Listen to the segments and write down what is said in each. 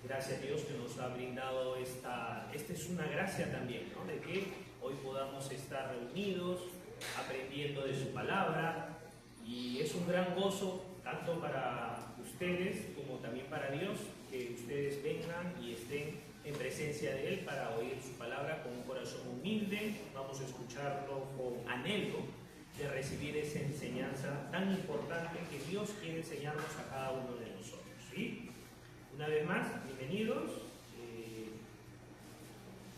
Gracias a Dios que nos ha brindado esta es una gracia también, ¿no? De que hoy podamos estar reunidos, aprendiendo de su palabra, y es un gran gozo tanto para ustedes como también para Dios, que ustedes vengan y estén en presencia de Él para oír su palabra con un corazón humilde. Vamos a escucharlo con anhelo de recibir esa enseñanza tan importante que Dios quiere enseñarnos a cada uno de nosotros, ¿sí? Una vez más, bienvenidos.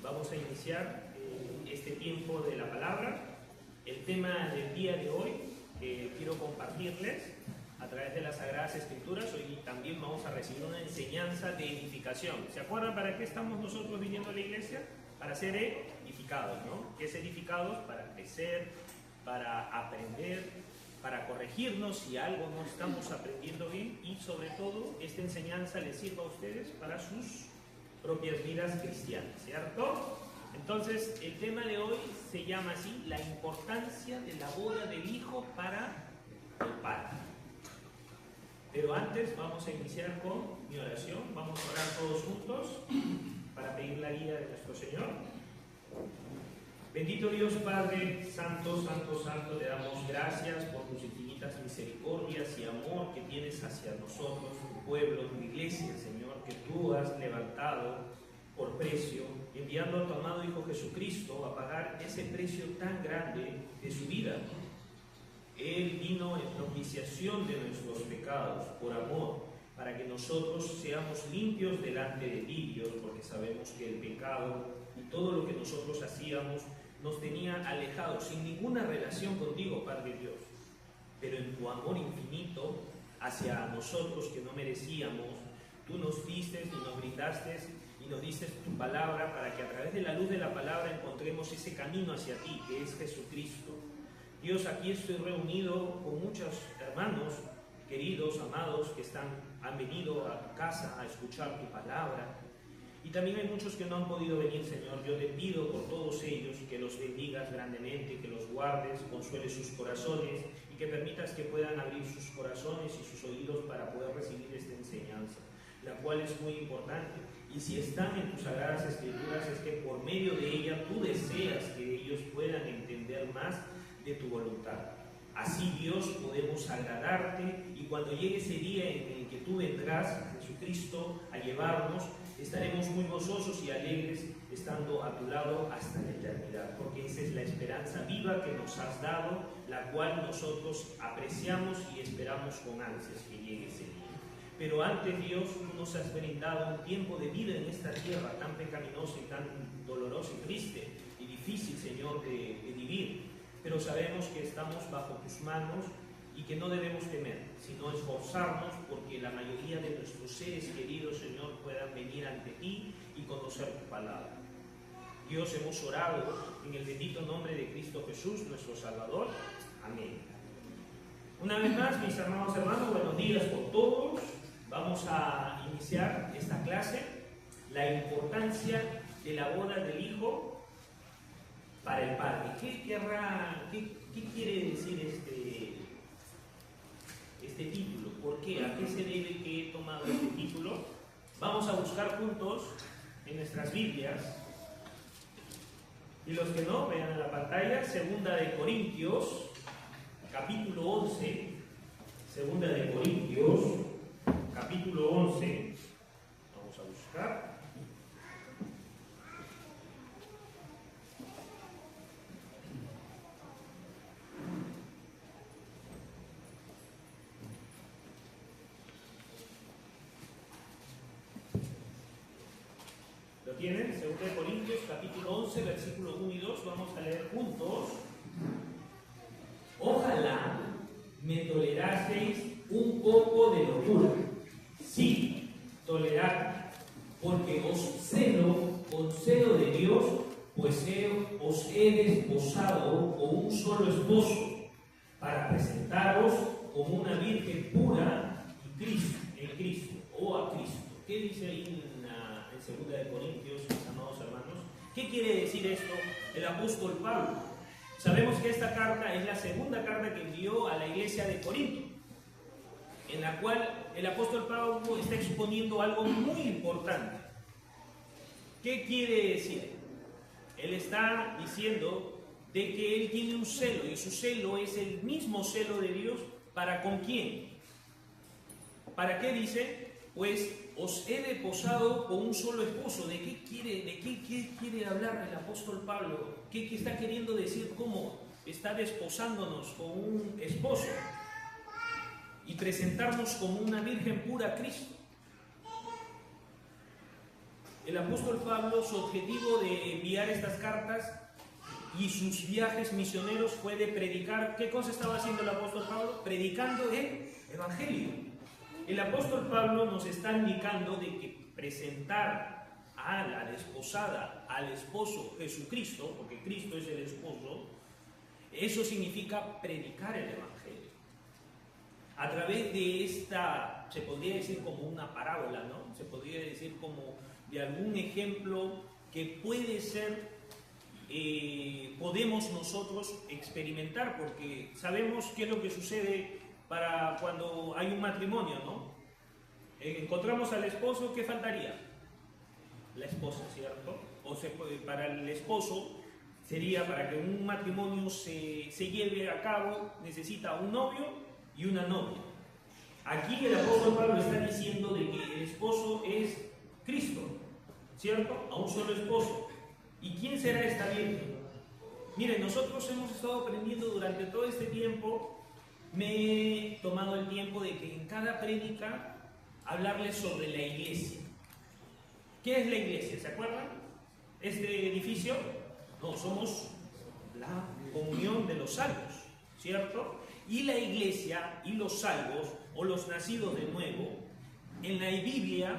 Vamos a iniciar este tiempo de la palabra. El tema del día de hoy que quiero compartirles a través de las Sagradas Escrituras. Hoy también vamos a recibir una enseñanza de edificación. ¿Se acuerdan para qué estamos nosotros viniendo a la iglesia? Para ser edificados, ¿no? ¿Qué es edificados? Para crecer, para aprender, para corregirnos si algo no estamos aprendiendo bien, y sobre todo esta enseñanza les sirva a ustedes para sus propias vidas cristianas, ¿cierto? Entonces el tema de hoy se llama así: la importancia de la boda del Hijo para el Padre. Pero antes vamos a iniciar con mi oración. Vamos a orar todos juntos para pedir la guía de nuestro Señor. Bendito Dios Padre, santo, santo, santo, te damos gracias por tus infinitas misericordias y amor que tienes hacia nosotros, tu pueblo, tu iglesia, Señor, que tú has levantado por precio, enviando a tu amado Hijo Jesucristo a pagar ese precio tan grande de su vida. Él vino en propiciación de nuestros pecados, por amor, para que nosotros seamos limpios delante de ti, Dios, porque sabemos que el pecado y todo lo que nosotros hacíamos nos tenía alejados, sin ninguna relación contigo, Padre Dios. Pero en tu amor infinito hacia nosotros que no merecíamos, tú nos diste y nos brindaste y nos diste tu palabra para que a través de la luz de la palabra encontremos ese camino hacia ti, que es Jesucristo. Dios, aquí estoy reunido con muchos hermanos queridos, amados, que han venido a tu casa a escuchar tu palabra. Y también hay muchos que no han podido venir, Señor. Yo te pido por todos ellos que los bendigas grandemente, que los guardes, consueles sus corazones y que permitas que puedan abrir sus corazones y sus oídos para poder recibir esta enseñanza, la cual es muy importante. Y si están en tus Sagradas Escrituras, es que por medio de ella tú deseas que ellos puedan entender más de tu voluntad. Así, Dios, podemos agradarte, y cuando llegue ese día en el que tú vendrás, Jesucristo, a llevarnos, estaremos muy gozosos y alegres estando a tu lado hasta la eternidad, porque esa es la esperanza viva que nos has dado, la cual nosotros apreciamos y esperamos con ansias que llegue ese día. Pero antes, Dios, tú nos has brindado un tiempo de vida en esta tierra tan pecaminosa y tan dolorosa y triste y difícil, Señor, de vivir. Pero sabemos que estamos bajo tus manos y que no debemos temer, sino esforzarnos porque la mayoría de nuestros seres queridos, Señor, puedan venir ante ti y conocer tu palabra. Dios, hemos orado en el bendito nombre de Cristo Jesús, nuestro Salvador. Amén. Una vez más, mis amados hermanos, buenos días por todos. Vamos a iniciar esta clase, la importancia de la boda del Hijo para el Padre. ¿Qué quiere decir este título? ¿Por qué? ¿A qué se debe que he tomado este título? Vamos a buscar juntos en nuestras Biblias, y los que no, vean en la pantalla, 2 de Corintios, capítulo 11, 2 de Corintios, capítulo 11, vamos a buscar. ¿Lo tienen? 2 de Corintios, capítulo 11, versículos 1 y 2, vamos a leer juntos. Ojalá me toleraseis un poco de locura. Sí, toleradme, porque os celo con celo de Dios, pues os he desposado con un solo esposo, para presentaros como una virgen pura en Cristo, o a Cristo. ¿Qué dice ahí en 2 de Corintios, mis amados hermanos? ¿Qué quiere decir esto el apóstol Pablo? Sabemos que esta carta es la segunda carta que envió a la iglesia de Corinto. en la cual el apóstol Pablo está exponiendo algo muy importante. ¿Qué quiere decir? Él está diciendo de que él tiene un celo, y su celo es el mismo celo de Dios. ¿Para con quién? ¿Para qué dice? Pues os he desposado con un solo esposo. ¿De qué quiere hablar el apóstol Pablo? ¿Qué está queriendo decir? ¿Cómo está desposándonos con un esposo y presentarnos como una virgen pura a Cristo? El apóstol Pablo, su objetivo de enviar estas cartas y sus viajes misioneros fue de predicar. ¿Qué cosa estaba haciendo el apóstol Pablo? Predicando el evangelio. El apóstol Pablo nos está indicando de que presentar a la desposada, al esposo Jesucristo, porque Cristo es el esposo, eso significa predicar el evangelio. A través de esta, se podría decir como una parábola, ¿no? Se podría decir como de algún ejemplo que puede ser, podemos nosotros experimentar, porque sabemos qué es lo que sucede para cuando hay un matrimonio, ¿no? Encontramos al esposo, ¿qué faltaría? La esposa, ¿cierto? Para el esposo sería, para que un matrimonio se lleve a cabo, necesita un novio y una novia. Aquí el apóstol Pablo está diciendo de que el esposo es Cristo, ¿cierto? A un solo esposo. ¿Y quién será esta virgen? Miren, nosotros hemos estado aprendiendo durante todo este tiempo. Me he tomado el tiempo de que en cada prédica hablarles sobre la iglesia. ¿Qué es la iglesia? ¿Se acuerdan? Este edificio, no, somos la comunión de los salvos, ¿cierto? Y la iglesia y los salvos, o los nacidos de nuevo, en la Biblia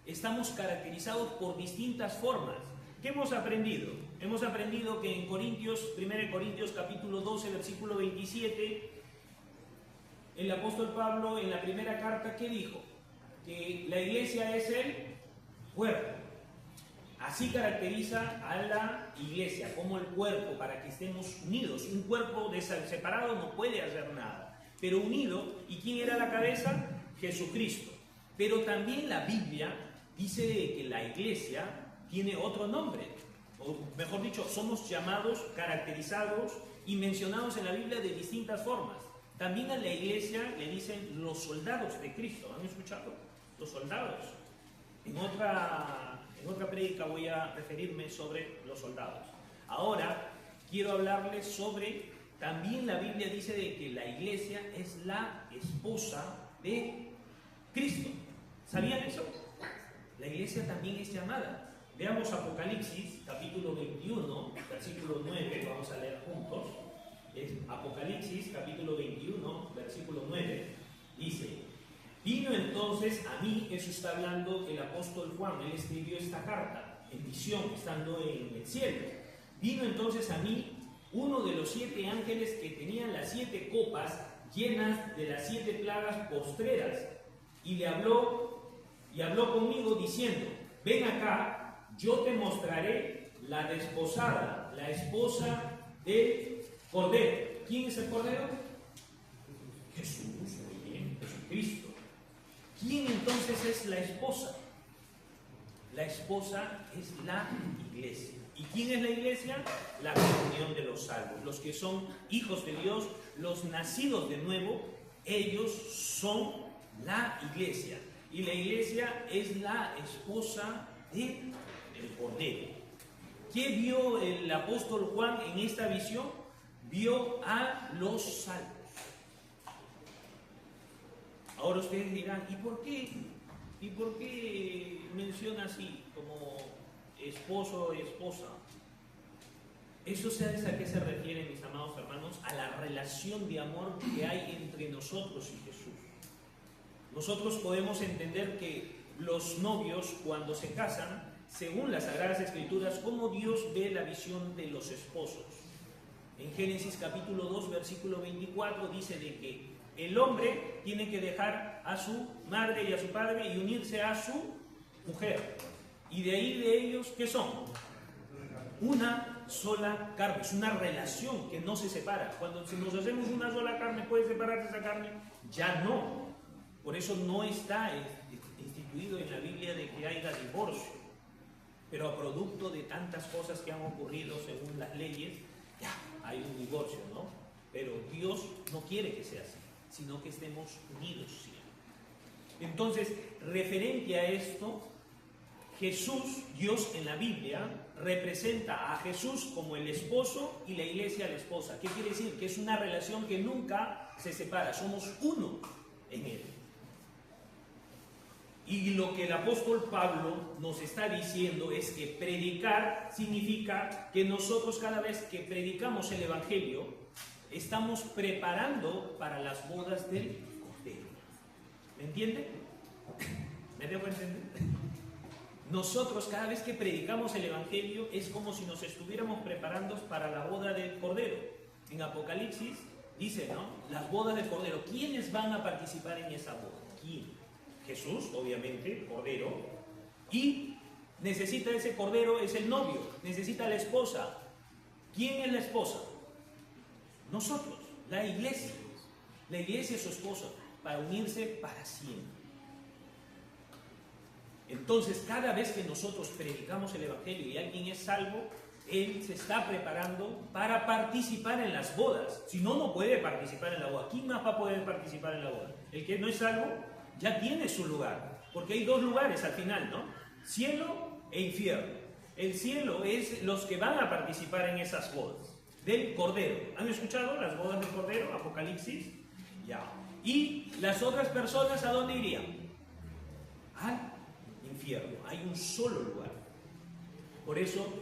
estamos caracterizados por distintas formas. ¿Qué hemos aprendido? Hemos aprendido que en Corintios, 1 Corintios capítulo 12, versículo 27, el apóstol Pablo en la primera carta, ¿qué dijo? Que la iglesia es el cuerpo. Así caracteriza a la iglesia, como el cuerpo, para que estemos unidos. Un cuerpo separado no puede hacer nada, pero unido. ¿Y quién era la cabeza? Jesucristo. Pero también la Biblia dice de que la iglesia tiene otro nombre, o mejor dicho, somos llamados, caracterizados y mencionados en la Biblia de distintas formas. También a la iglesia le dicen los soldados de Cristo. ¿Han escuchado? Los soldados. En otra prédica voy a referirme sobre los soldados. Ahora quiero hablarles sobre, también la Biblia dice de que la iglesia es la esposa de Cristo. ¿Sabían eso? La iglesia también es llamada. Veamos Apocalipsis, capítulo 21, versículo 9, vamos a leer juntos. Es Apocalipsis, capítulo 21, versículo 9, dice: vino entonces a mí, eso está hablando el apóstol Juan, él escribió esta carta en visión, estando en el cielo. Vino entonces a mí uno de los 7 ángeles que tenían las 7 copas llenas de las 7 plagas postreras, y habló conmigo diciendo: ven acá, yo te mostraré la desposada, la esposa del Cordero. ¿Quién es el Cordero? Jesús, muy bien, Jesucristo. ¿Quién entonces es la esposa? La esposa es la iglesia. ¿Y quién es la iglesia? La comunión de los salvos. Los que son hijos de Dios, los nacidos de nuevo, ellos son la iglesia. Y la iglesia es la esposa del Cordero. ¿Qué vio el apóstol Juan en esta visión? Vio a los salvos. Ahora ustedes dirán, ¿y por qué menciona así, como esposo o esposa? Eso sabes a qué se refiere, mis amados hermanos, a la relación de amor que hay entre nosotros y Jesús. Nosotros podemos entender que los novios, cuando se casan, según las Sagradas Escrituras, cómo Dios ve la visión de los esposos. En Génesis capítulo 2, versículo 24, dice de que el hombre tiene que dejar a su madre y a su padre y unirse a su mujer. Y de ahí de ellos, ¿qué son? Una sola carne. Es una relación que no se separa. Cuando nos hacemos una sola carne, ¿puede separarse esa carne? Ya no. Por eso no está instituido en la Biblia de que haya divorcio. Pero a producto de tantas cosas que han ocurrido según las leyes, ya hay un divorcio, ¿no? Pero Dios no quiere que sea así, sino que estemos unidos siempre. Entonces, referente a esto, Jesús, Dios en la Biblia, representa a Jesús como el esposo y la iglesia la esposa. ¿Qué quiere decir? Que es una relación que nunca se separa, somos uno en Él. Y lo que el apóstol Pablo nos está diciendo es que predicar significa que nosotros cada vez que predicamos el Evangelio, estamos preparando para las bodas del Cordero. ¿Me entiende? ¿Me dejo entender? Nosotros cada vez que predicamos el Evangelio es como si nos estuviéramos preparando para la boda del Cordero. En Apocalipsis dice, ¿no? Las bodas del Cordero. ¿Quiénes van a participar en esa boda? ¿Quién? Jesús, obviamente, Cordero. Y necesita ese Cordero, es el novio. Necesita la esposa. ¿Quién es la esposa? Nosotros, la iglesia. La iglesia es su esposa, para unirse para siempre. Entonces, cada vez que nosotros predicamos el Evangelio y alguien es salvo, él se está preparando para participar en las bodas. Si no, no puede participar en la boda. ¿Quién más va a poder participar en la boda? El que no es salvo ya tiene su lugar, porque hay dos lugares al final, ¿no? Cielo e infierno. El cielo es los que van a participar en esas bodas del Cordero. ¿Han escuchado las bodas del Cordero? Apocalipsis. Ya. Y las otras personas, ¿a dónde irían? Al infierno. Hay un solo lugar. Por eso,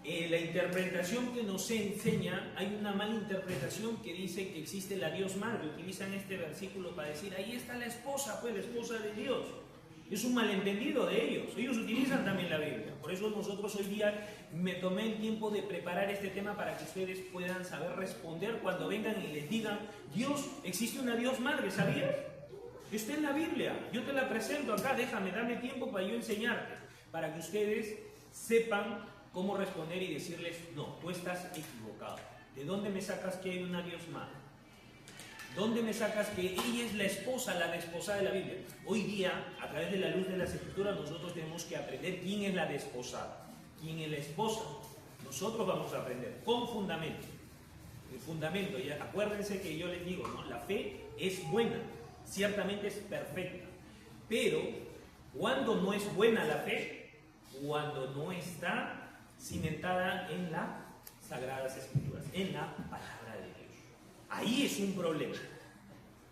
la interpretación que nos enseña, hay una mala interpretación que dice que existe la Dios Madre. Utilizan este versículo para decir, ahí está la esposa, pues la esposa de Dios. Es un malentendido de ellos. Ellos utilizan también la Biblia. Por eso nosotros hoy día me tomé el tiempo de preparar este tema para que ustedes puedan saber responder cuando vengan y les digan, Dios, existe una Dios Madre, ¿sabías? Está en la Biblia. Yo te la presento acá, dame tiempo para yo enseñarte. Para que ustedes sepan cómo responder y decirles, no, tú estás equivocado. ¿De dónde me sacas que hay una Dios Madre? ¿Dónde me sacas que ella es la esposa, la desposada de la Biblia? Hoy día, a través de la luz de las Escrituras, nosotros tenemos que aprender quién es la desposada, quién es la esposa. Nosotros vamos a aprender con fundamento. El fundamento, y acuérdense que yo les digo, ¿no? La fe es buena, ciertamente es perfecta. Pero, ¿cuándo no es buena la fe? Cuando no está cimentada en las Sagradas Escrituras, en la palabra de Dios. Ahí es un problema.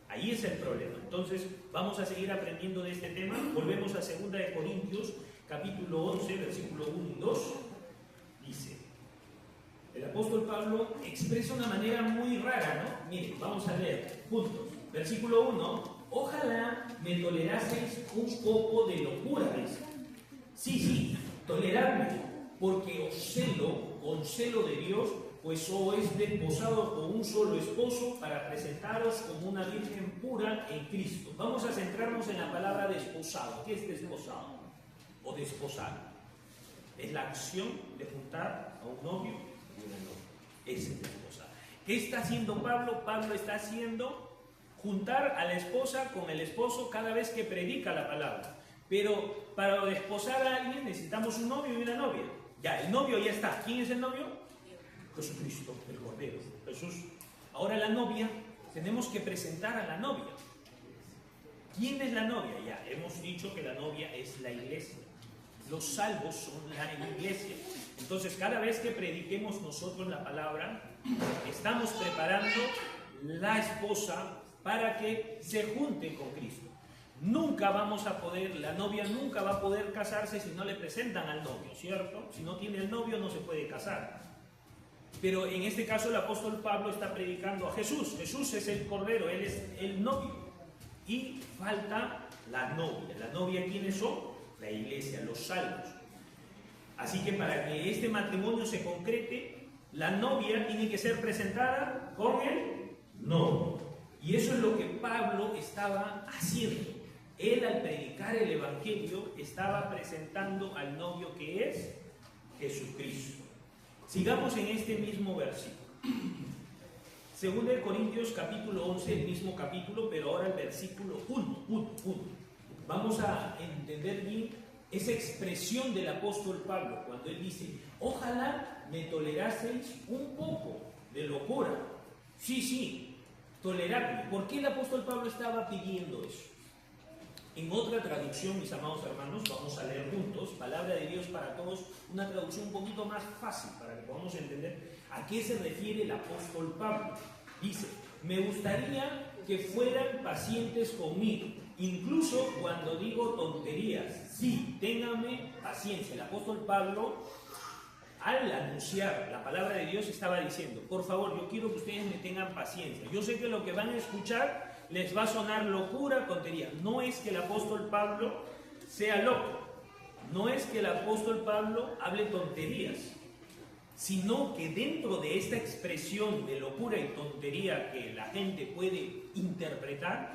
Ahí es el problema. Entonces, vamos a seguir aprendiendo de este tema. Volvemos a 2 Corintios, capítulo 11, versículo 1 y 2. Dice, el apóstol Pablo expresa una manera muy rara, ¿no? Miren, vamos a leer juntos. Versículo 1, ojalá me toleraseis un poco de locura, dice. Sí, toleradme, porque os celo con celo de Dios, pues os es desposado con un solo esposo para presentaros como una virgen pura en Cristo. Vamos a centrarnos en la palabra desposado. ¿Qué es desposado? O desposar. Es la acción de juntar a un novio y una novia. Ese es desposar. ¿Qué está haciendo Pablo? Pablo está haciendo juntar a la esposa con el esposo cada vez que predica la palabra. Pero para desposar a alguien necesitamos un novio y una novia. Ya, el novio ya está. ¿Quién es el novio? Jesucristo, el Cordero, Jesús. Ahora la novia, tenemos que presentar a la novia. ¿Quién es la novia? Ya, hemos dicho que la novia es la iglesia. Los salvos son la iglesia. Entonces, cada vez que prediquemos nosotros la palabra, estamos preparando la esposa para que se junte con Cristo. Nunca vamos a poder, la novia nunca va a poder casarse si no le presentan al novio, ¿cierto? Si no tiene el novio no se puede casar. Pero en este caso el apóstol Pablo está predicando a Jesús. Jesús es el Cordero, Él es el novio. Y falta la novia. ¿La novia quiénes son? La iglesia, los salvos. Así que para que este matrimonio se concrete, la novia tiene que ser presentada con el novio. Y eso es lo que Pablo estaba haciendo. Él al predicar el Evangelio estaba presentando al novio que es Jesucristo. Sigamos en este mismo versículo. Segunda de Corintios capítulo 11, el mismo capítulo, pero ahora el versículo 1. Vamos a entender bien esa expresión del apóstol Pablo cuando él dice: ojalá me toleraseis un poco de locura. Sí, toleradme. ¿Por qué el apóstol Pablo estaba pidiendo eso? En otra traducción, mis amados hermanos, vamos a leer juntos, Palabra de Dios para Todos, una traducción un poquito más fácil para que podamos entender a qué se refiere el apóstol Pablo. Dice: me gustaría que fueran pacientes conmigo, incluso cuando digo tonterías. Sí, ténganme paciencia. El apóstol Pablo, al anunciar la palabra de Dios, estaba diciendo: por favor, yo quiero que ustedes me tengan paciencia. Yo sé que lo que van a escuchar les va a sonar locura, tontería. No es que el apóstol Pablo sea loco, no es que el apóstol Pablo hable tonterías, sino que dentro de esta expresión de locura y tontería que la gente puede interpretar,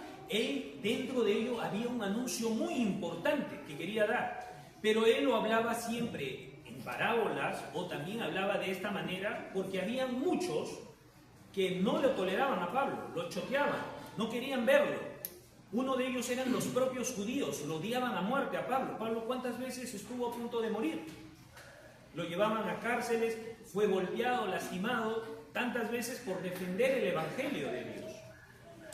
dentro de ello había un anuncio muy importante que quería dar, pero él lo hablaba siempre en parábolas, o también hablaba de esta manera porque había muchos que no le toleraban a Pablo, lo choqueaban, no querían verlo. Uno de ellos eran los propios judíos, lo odiaban a muerte a Pablo. Pablo, ¿cuántas veces estuvo a punto de morir? Lo llevaban a cárceles, fue golpeado, lastimado, tantas veces por defender el evangelio de Dios.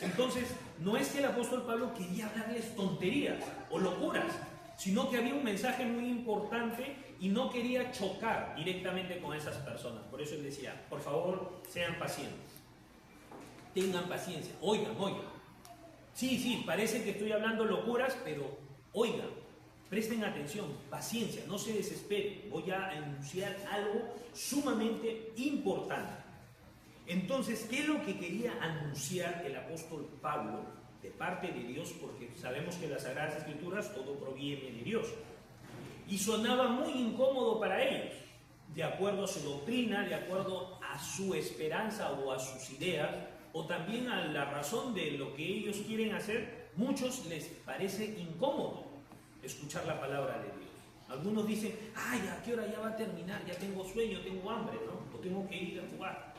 Entonces, no es que el apóstol Pablo quería hablarles tonterías o locuras, sino que había un mensaje muy importante y no quería chocar directamente con esas personas. Por eso él decía: por favor, sean pacientes, tengan paciencia, oigan. Sí, parece que estoy hablando locuras, pero oigan, presten atención, paciencia, no se desesperen. Voy a anunciar algo sumamente importante. Entonces, ¿qué es lo que quería anunciar el apóstol Pablo de parte de Dios? Porque sabemos que las Sagradas Escrituras todo proviene de Dios. Y sonaba muy incómodo para ellos, de acuerdo a su doctrina, de acuerdo a su esperanza o a sus ideas, o también a la razón de lo que ellos quieren hacer. Muchos les parece incómodo escuchar la palabra de Dios. Algunos dicen: ay, ¿a qué hora ya va a terminar? Ya tengo sueño, tengo hambre, ¿no? O tengo que ir a jugar.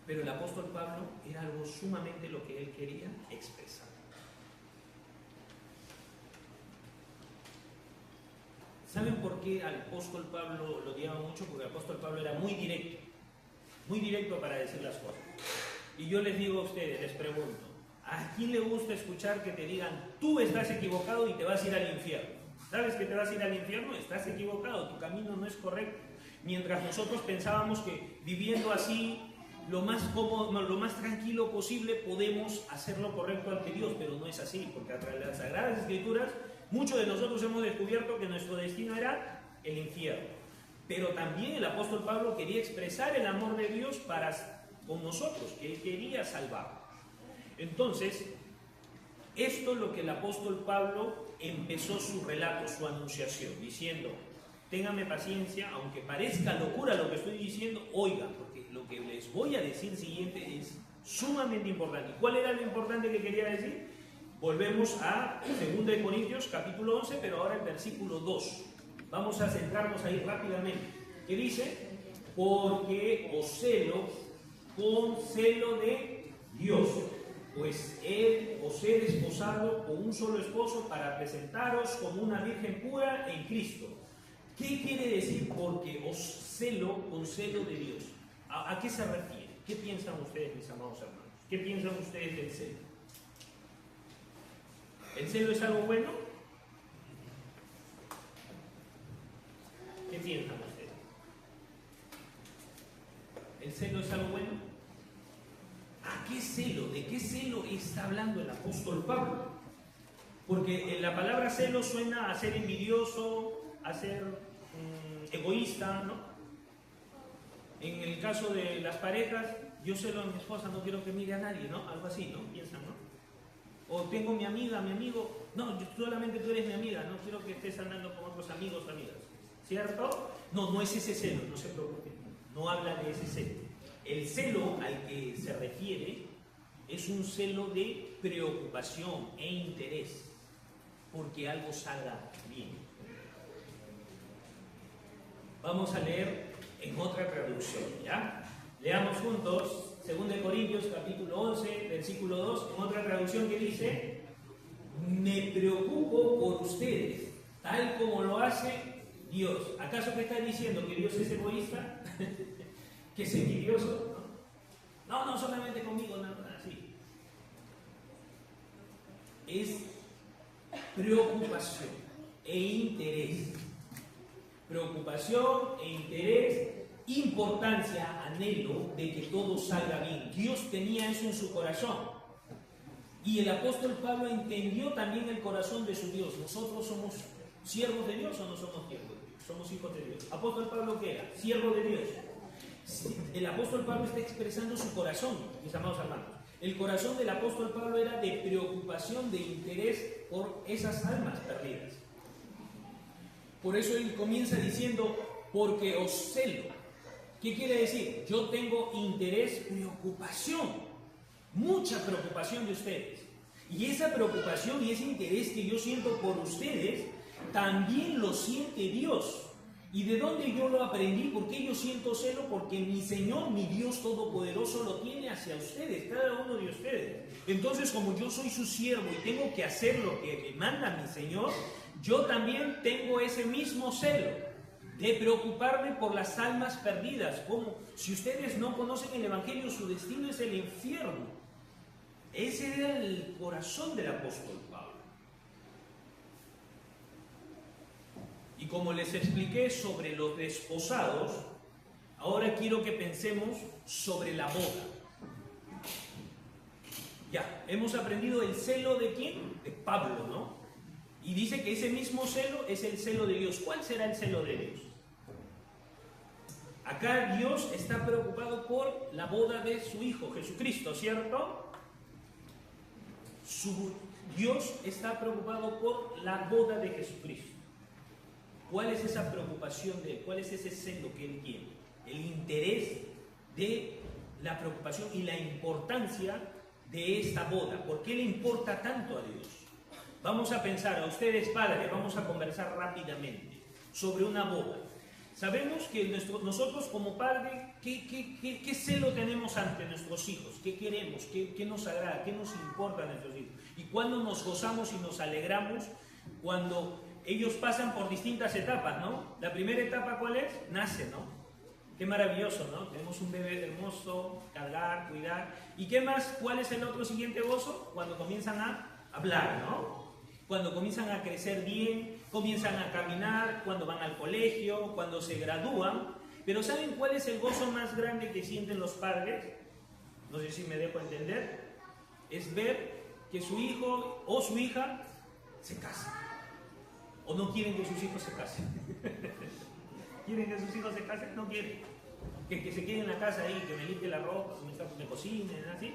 Pero el apóstol Pablo era algo sumamente lo que él quería expresar. ¿Saben por qué al apóstol Pablo lo odiaba mucho? Porque el apóstol Pablo era muy directo para decir las cosas. Y yo les digo a ustedes, les pregunto: ¿a quién le gusta escuchar que te digan: tú estás equivocado y te vas a ir al infierno? ¿Sabes que te vas a ir al infierno? Estás equivocado, tu camino no es correcto. Mientras nosotros pensábamos que viviendo así, lo más cómodo, lo más tranquilo posible, podemos hacer lo correcto ante Dios, pero no es así, porque a través de las Sagradas Escrituras muchos de nosotros hemos descubierto que nuestro destino era el infierno. Pero también el apóstol Pablo quería expresar el amor de Dios con nosotros, que él quería salvar. Entonces, esto es lo que el apóstol Pablo empezó su relato, su anunciación, diciendo: ténganme paciencia, aunque parezca locura lo que estoy diciendo, oigan, porque lo que les voy a decir siguiente es sumamente importante. ¿Y cuál era lo importante que quería decir? Volvemos a 2 de Corintios capítulo 11, pero ahora el versículo 2. Vamos a centrarnos ahí rápidamente. ¿Qué dice? Porque os celo con celo de Dios, pues Él os he desposado con un solo esposo para presentaros como una virgen pura en Cristo. ¿Qué quiere decir porque os celo con celo de Dios? ¿A qué se refiere? ¿Qué piensan ustedes, mis amados hermanos? ¿Qué piensan ustedes del celo? ¿El celo es algo bueno? ¿Qué piensan ustedes? ¿El celo es algo bueno? ¿A qué celo? ¿De qué celo está hablando el apóstol Pablo? Porque la palabra celo suena a ser envidioso, a ser egoísta, ¿no? En el caso de las parejas, yo celo a mi esposa, no quiero que mire a nadie, ¿no? Algo así, ¿no? Piensan, ¿no? O tengo mi amiga, mi amigo, no, solamente tú eres mi amiga, no quiero que estés andando con otros amigos o amigas, ¿cierto? No es ese celo, no se preocupen, no habla de ese celo. El celo al que se refiere es un celo de preocupación e interés porque algo salga bien. Vamos a leer en otra traducción, ¿ya? Leamos juntos 2 Corintios capítulo 11, versículo 2, en otra traducción que dice: me preocupo por ustedes, tal como lo hace Dios. ¿Acaso que está diciendo que Dios es egoísta? ¿Que es envidioso? No, solamente conmigo, nada así. Es preocupación e interés. Preocupación e interés, importancia, anhelo de que todo salga bien. Dios tenía eso en su corazón. Y el apóstol Pablo entendió también el corazón de su Dios. ¿Nosotros somos siervos de Dios o no somos siervos de Dios? Somos hijos de Dios. ¿Apóstol Pablo qué era? Siervo de Dios. El apóstol Pablo está expresando su corazón, mis amados hermanos. El corazón del apóstol Pablo era de preocupación, de interés por esas almas perdidas. Por eso él comienza diciendo: porque os celo. ¿Qué quiere decir? Yo tengo interés, preocupación, mucha preocupación de ustedes. Y esa preocupación y ese interés que yo siento por ustedes, también lo siente Dios. ¿Y de dónde yo lo aprendí? ¿Por qué yo siento celo? Porque mi Señor, mi Dios Todopoderoso, lo tiene hacia ustedes, cada uno de ustedes. Entonces, como yo soy su siervo y tengo que hacer lo que me manda mi Señor, yo también tengo ese mismo celo de preocuparme por las almas perdidas. Como si ustedes no conocen el Evangelio, su destino es el infierno. Ese era el corazón del apóstol Pablo. Y como les expliqué sobre los desposados, ahora quiero que pensemos sobre la boda. Ya, hemos aprendido el celo de quién? De Pablo, ¿no? Y dice que ese mismo celo es el celo de Dios. ¿Cuál será el celo de Dios? Acá Dios está preocupado por la boda de su Hijo, Jesucristo, ¿cierto? Dios está preocupado por la boda de Jesucristo. ¿Cuál es esa preocupación de Él? ¿Cuál es ese celo que Él tiene? El interés de la preocupación y la importancia de esta boda. ¿Por qué le importa tanto a Dios? Vamos a pensar, a ustedes padres, vamos a conversar rápidamente sobre una boda. Sabemos que nosotros como padres, ¿qué celo tenemos ante nuestros hijos? ¿Qué queremos? ¿Qué nos agrada? ¿Qué nos importa a nuestros hijos? ¿Y cuándo nos gozamos y nos alegramos? Cuando ellos pasan por distintas etapas, ¿no? La primera etapa, ¿cuál es? Nace, ¿no? Qué maravilloso, ¿no? Tenemos un bebé hermoso, cargar, cuidar. ¿Y qué más? ¿Cuál es el otro siguiente gozo? Cuando comienzan a hablar, ¿no? Cuando comienzan a crecer bien, comienzan a caminar, cuando van al colegio, cuando se gradúan. Pero ¿saben cuál es el gozo más grande que sienten los padres? No sé si me dejo entender. Es ver que su hijo o su hija se casa. ¿O no quieren que sus hijos se casen? ¿Quieren que sus hijos se casen? No quieren. Que se queden en la casa ahí, que me limpie la ropa, que me cocinen, así.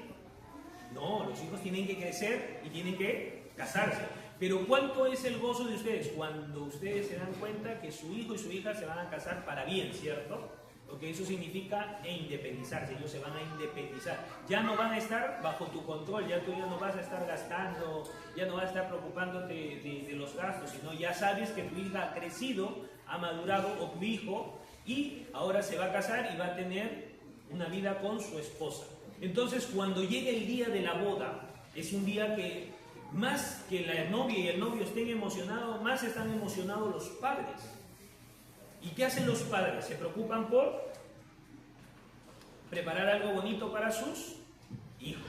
No, los hijos tienen que crecer y tienen que casarse. Pero ¿cuánto es el gozo de ustedes? Cuando ustedes se dan cuenta que su hijo y su hija se van a casar para bien, ¿cierto? Porque eso significa independizarse, ellos se van a independizar. Ya no van a estar bajo tu control, ya tú ya no vas a estar gastando, ya no vas a estar preocupándote de los gastos, sino ya sabes que tu hija ha crecido, ha madurado, o tu hijo, y ahora se va a casar y va a tener una vida con su esposa. Entonces, cuando llegue el día de la boda, es un día que más que la novia y el novio estén emocionados, más están emocionados los padres. ¿Y qué hacen los padres? Se preocupan por preparar algo bonito para sus hijos.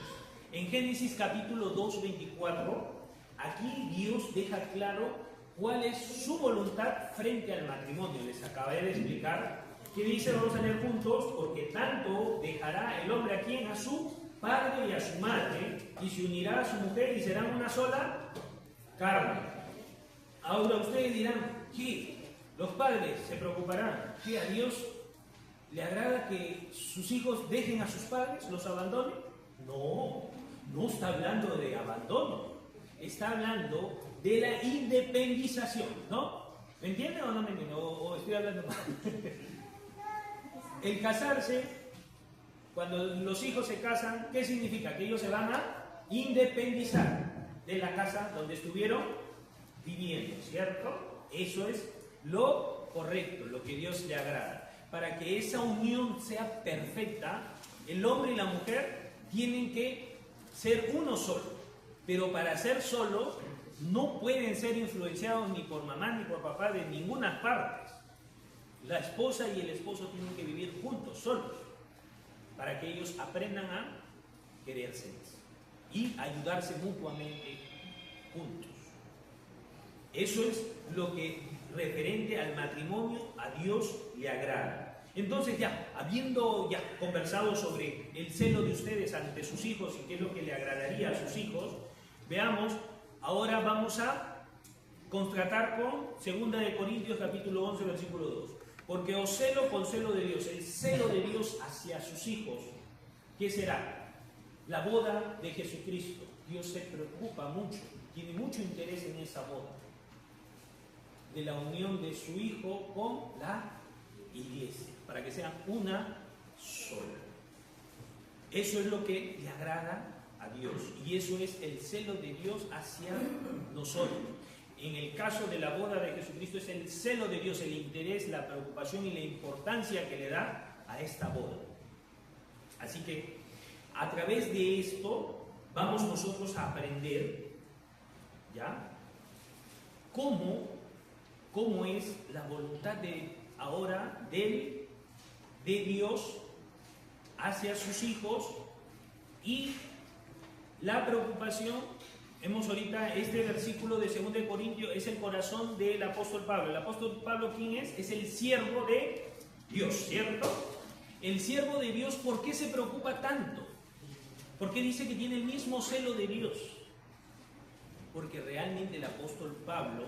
En Génesis capítulo 2, 24, aquí Dios deja claro cuál es su voluntad frente al matrimonio. Les acabé de explicar que dice, vamos a leer juntos, porque tanto dejará el hombre a quien, a su padre y a su madre, y se unirá a su mujer y serán una sola carne. Ahora ustedes dirán, ¿qué? Los padres se preocuparán. ¿Qué? ¿A Dios le agrada que sus hijos dejen a sus padres, los abandonen? No, no está hablando de abandono. Está hablando de la independización, ¿no? ¿Me entienden o no me entienden? ¿O estoy hablando mal? El casarse, cuando los hijos se casan, ¿qué significa? Que ellos se van a independizar de la casa donde estuvieron viviendo, ¿cierto? Eso es lo correcto, lo que Dios le agrada. para que esa unión sea perfecta, el hombre y la mujer tienen que ser uno solo. Pero para ser solos, no pueden ser influenciados ni por mamá ni por papá de ninguna parte. La esposa y el esposo tienen que vivir juntos, solos, para que ellos aprendan a quererse y ayudarse mutuamente juntos. Eso es lo que referente al matrimonio a Dios le agrada. Entonces habiendo conversado sobre el celo de ustedes ante sus hijos y qué es lo que le agradaría a sus hijos, veamos, ahora vamos a contrastar con 2 de Corintios capítulo 11 versículo 2. Porque os celo con celo de Dios, el celo de Dios hacia sus hijos. ¿Qué será? La boda de Jesucristo. Dios se preocupa mucho, tiene mucho interés en esa boda, de la unión de su Hijo con la iglesia, para que sean una sola. Eso es lo que le agrada a Dios, y eso es el celo de Dios hacia nosotros. En el caso de la boda de Jesucristo es el celo de Dios, el interés, la preocupación y la importancia que le da a esta boda. Así que a través de esto vamos nosotros a aprender cómo es la voluntad de ahora de Dios hacia sus hijos y la preocupación. Hemos ahorita este versículo de 2 de Corintios, es el corazón del apóstol Pablo. El apóstol Pablo, ¿quién es? Es el siervo de Dios, ¿cierto? El siervo de Dios, ¿por qué se preocupa tanto? ¿Por qué dice que tiene el mismo celo de Dios? Porque realmente el apóstol Pablo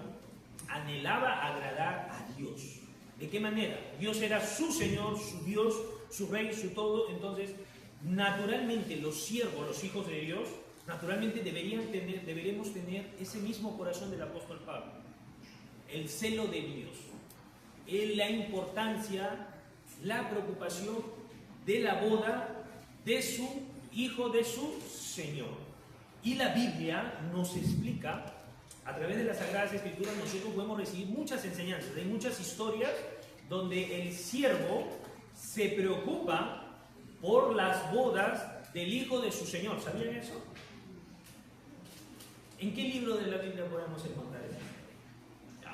anhelaba agradar a Dios. ¿De qué manera? Dios era su Señor, su Dios, su Rey, su todo. Entonces, naturalmente los siervos, los hijos de Dios, naturalmente deberemos tener ese mismo corazón del apóstol Pablo, el celo de Dios, la importancia, la preocupación de la boda de su Hijo, de su Señor. Y la Biblia nos explica, a través de las Sagradas Escrituras, nosotros podemos recibir muchas enseñanzas. Hay muchas historias donde el siervo se preocupa por las bodas del Hijo de su Señor. ¿Sabían eso? ¿En qué libro de la Biblia podemos encontrar eso?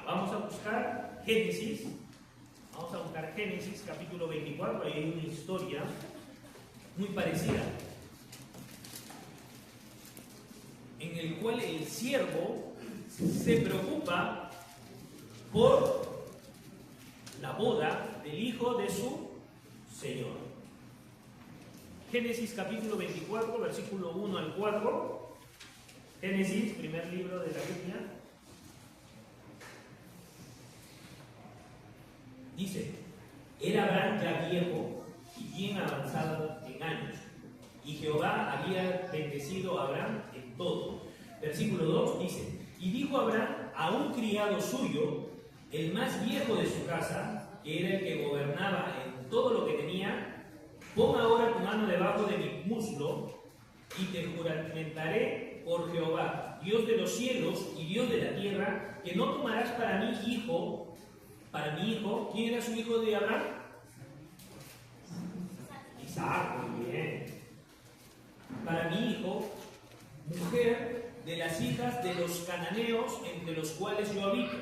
Vamos a buscar Génesis. Vamos a buscar Génesis capítulo 24. Ahí hay una historia muy parecida, en el cual el siervo se preocupa por la boda del Hijo de su Señor. Génesis capítulo 24, versículo 1 al 4. Génesis, primer libro de la Biblia. Dice: era Abraham ya viejo y bien avanzado en años, y Jehová había bendecido a Abraham en todo. Versículo 2 dice: y dijo Abraham a un criado suyo, el más viejo de su casa, que era el que gobernaba en todo lo que tenía: pon ahora tu mano debajo de mi muslo, y te juramentaré por Jehová, Dios de los cielos y Dios de la tierra, que no tomarás para mi hijo. ¿Quién era su hijo de Abraham? Isaac, muy bien. Para mi hijo, mujer de las hijas de los cananeos entre los cuales yo habito.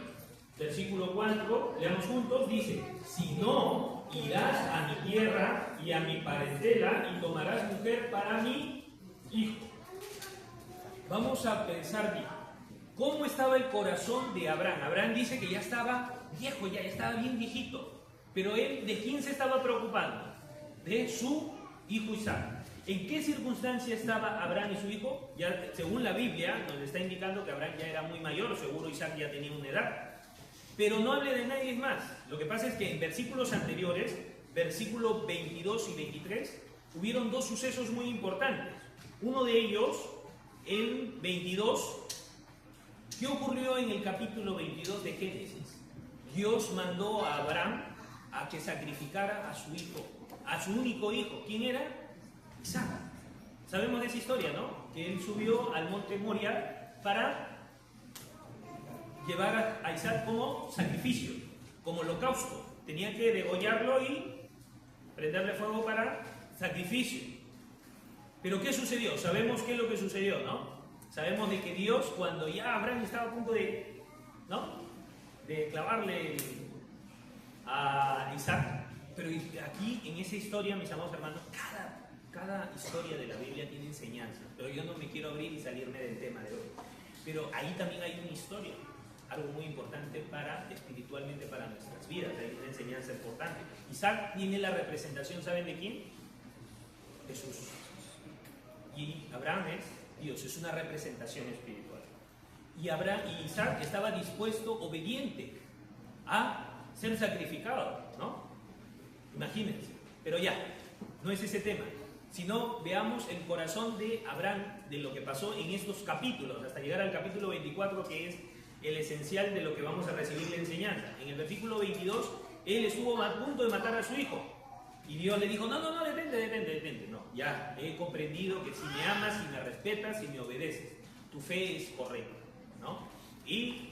Versículo 4, leamos juntos, dice: si no, irás a mi tierra y a mi parentela y tomarás mujer para mi hijo. Vamos a pensar bien, ¿cómo estaba el corazón de Abraham? Abraham dice que ya estaba viejo, ya estaba bien viejito, pero él, ¿de quién se estaba preocupando? De su hijo Isaac. ¿En qué circunstancia estaba Abraham y su hijo? Ya, según la Biblia, nos está indicando que Abraham ya era muy mayor, seguro Isaac ya tenía una edad. Pero no hable de nadie más. Lo que pasa es que en versículos anteriores, versículos 22 y 23, hubieron dos sucesos muy importantes. Uno de ellos, el 22, ¿qué ocurrió en el capítulo 22 de Génesis? Dios mandó a Abraham a que sacrificara a su hijo, a su único hijo. ¿Quién era? Isaac. Sabemos de esa historia, ¿no? Que él subió al monte Moria para llevar a Isaac como sacrificio, como holocausto. Tenía que degollarlo y prenderle fuego para sacrificio. Pero ¿qué sucedió? Sabemos qué es lo que sucedió, ¿no? Sabemos de que Dios, cuando ya Abraham estaba a punto de, ¿no?, de clavarle a Isaac, pero aquí en esa historia, mis amados hermanos, cada historia de la Biblia tiene enseñanza, pero yo no me quiero abrir y salirme del tema de hoy. Pero ahí también hay una historia, algo muy importante espiritualmente para nuestras vidas, hay una enseñanza importante. Isaac tiene la representación, ¿saben de quién? Jesús. Y Abraham es Dios, es una representación espiritual. Y Isaac estaba dispuesto, obediente, a ser sacrificado, ¿no? Imagínense. Pero ya, no es ese tema, sino veamos el corazón de Abraham, de lo que pasó en estos capítulos, hasta llegar al capítulo 24, que es el esencial de lo que vamos a recibir la enseñanza. En el versículo 22, él estuvo a punto de matar a su hijo. Y Dios le dijo, no, detente. No, ya he comprendido que si me amas, si me respetas, si me obedeces, tu fe es correcta, ¿no? Y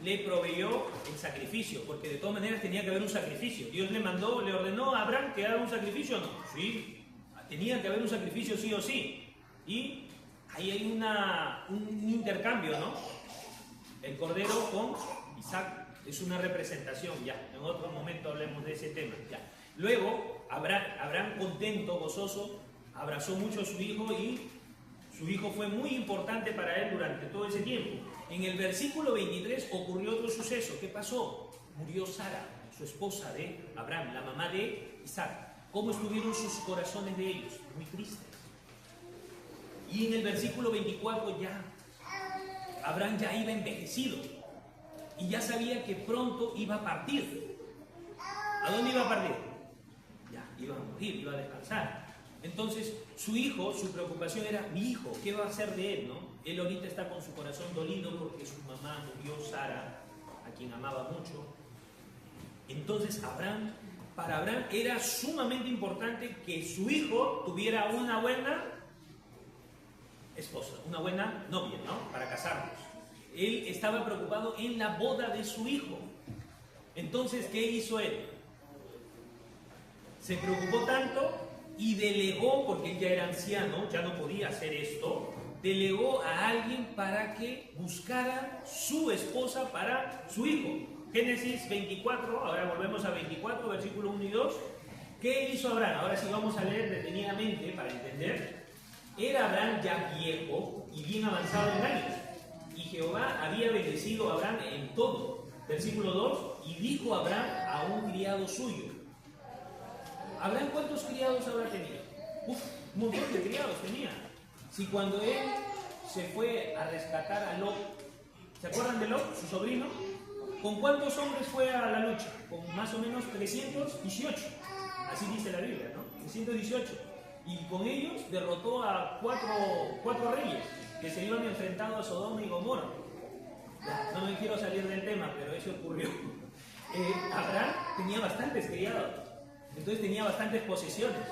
le proveyó el sacrificio, porque de todas maneras tenía que haber un sacrificio. Dios le ordenó a Abraham que haga un sacrificio, ¿no? Sí, tenía que haber un sacrificio sí o sí. Y ahí hay un intercambio, ¿no? El cordero con Isaac es una representación, ya. En otro momento hablemos de ese tema, ya. Luego, Abraham contento, gozoso, abrazó mucho a su hijo y su hijo fue muy importante para él durante todo ese tiempo. En el versículo 23 ocurrió otro suceso. ¿Qué pasó? Murió Sara, su esposa de Abraham, la mamá de Isaac. ¿Cómo estuvieron sus corazones de ellos? Muy tristes. Y en el versículo 24 ya, Abraham ya iba envejecido y ya sabía que pronto iba a partir. ¿A dónde iba a partir? Ya, iba a morir, iba a descansar. Entonces, su hijo, su preocupación era, mi hijo, ¿qué va a hacer de él, no? Él ahorita está con su corazón dolido porque su mamá murió, Sara, a quien amaba mucho. Entonces, para Abraham era sumamente importante que su hijo tuviera una buena esposa, una buena novia, ¿no? Para casarlos. Él estaba preocupado en la boda de su hijo. Entonces, ¿qué hizo él? Se preocupó tanto y delegó, porque él ya era anciano, ya no podía hacer esto, delegó a alguien para que buscara su esposa para su hijo. Génesis 24, ahora volvemos a 24, versículo 1 y 2. ¿Qué hizo Abraham? Ahora sí vamos a leer detenidamente para entender. Era Abraham ya viejo y bien avanzado en años, y Jehová había bendecido a Abraham en todo. Versículo 2, y dijo Abraham a un criado suyo. ¿Abraham cuántos criados habrá tenido? Un montón de criados tenía. Si cuando él se fue a rescatar a Lot, ¿se acuerdan de Lot, su sobrino? ¿Con cuántos hombres fue a la lucha? Con más o menos 318. Así dice la Biblia, ¿no? 318. Y con ellos derrotó a cuatro reyes que se iban enfrentando a Sodoma y Gomorra. Ya, no me quiero salir del tema, pero eso ocurrió. Abraham tenía bastantes criados, entonces tenía bastantes posesiones.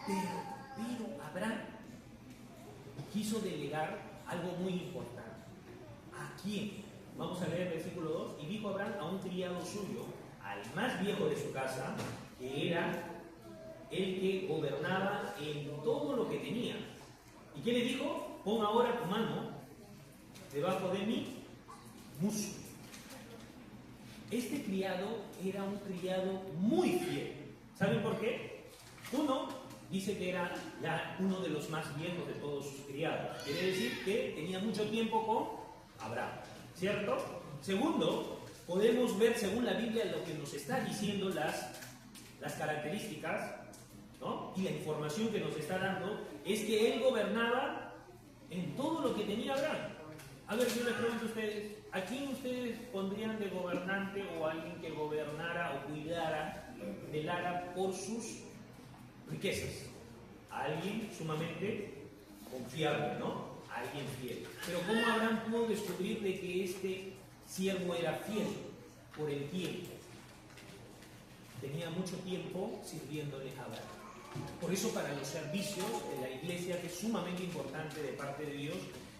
Pero Abraham quiso delegar algo muy importante. ¿A quién? Vamos a leer el versículo 2. Y dijo Abraham a un criado suyo, al más viejo de su casa, que era el que gobernaba en todo lo que tenía. ¿Y qué le dijo? Pon ahora tu mano debajo de mi muslo. Este criado era un criado muy fiel. ¿Saben por qué? Uno, dice que era ya uno de los más viejos de todos sus criados. Quiere decir que tenía mucho tiempo con Abraham, ¿cierto? Segundo, podemos ver según la Biblia lo que nos está diciendo las características, ¿no? Y la información que nos está dando es que él gobernaba en todo lo que tenía Abraham. A ver, yo les pregunto a ustedes, ¿a quién ustedes pondrían de gobernante o alguien que gobernara o cuidara, velara por sus riquezas? A alguien sumamente confiable, ¿no? A alguien fiel. Pero ¿cómo Abraham pudo descubrir de que este siervo era fiel? Por el tiempo. Tenía mucho tiempo sirviéndole a Abraham. Por eso para los servicios de la iglesia, que es sumamente importante de parte de Dios,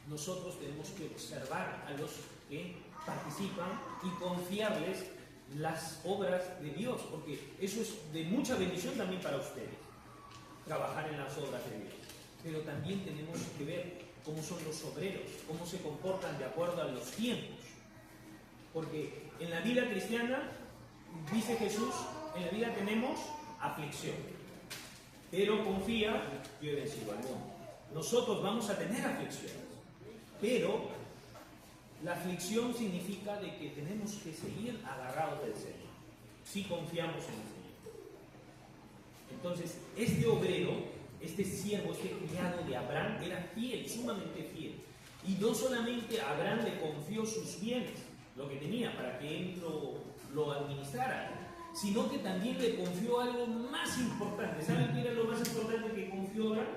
nosotros tenemos que observar a los que participan y confiarles las obras de Dios, porque eso es de mucha bendición también para ustedes, trabajar en las obras de Dios. Pero también tenemos que ver cómo son los obreros, cómo se comportan de acuerdo a los tiempos. Porque en la vida cristiana, dice Jesús, en la vida tenemos aflicción, pero confía, yo he vencido al mundo. Nosotros vamos a tener aflicciones, pero la aflicción significa de que tenemos que seguir agarrados del Señor, si confiamos en el Señor. Entonces, este obrero, este siervo, este criado de Abraham, era fiel, sumamente fiel. Y no solamente Abraham le confió sus bienes, lo que tenía, para que él lo administrara, sino que también le confió algo más importante. ¿Saben qué era lo más importante que confió Abraham?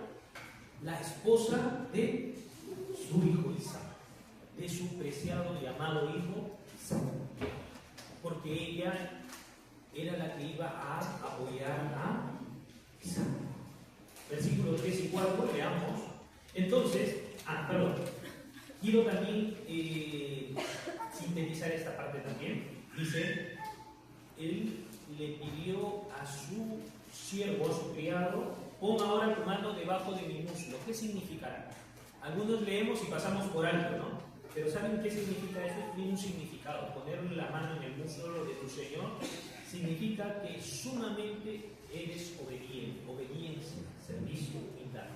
La esposa de su hijo Isaac, de su preciado y amado hijo Isaac, porque ella era la que iba a apoyar a Isaac. Versículos 3 y 4, leamos. Entonces, quiero también sintetizar esta parte también. Dice, él le pidió a su siervo, a su criado, pon ahora tu mano debajo de mi muslo. ¿Qué significará? Algunos leemos y pasamos por alto, ¿no? Pero ¿saben qué significa esto? Tiene un significado. Ponerle la mano en el muslo de tu Señor significa que sumamente eres obediente, obediencia, servicio, humildad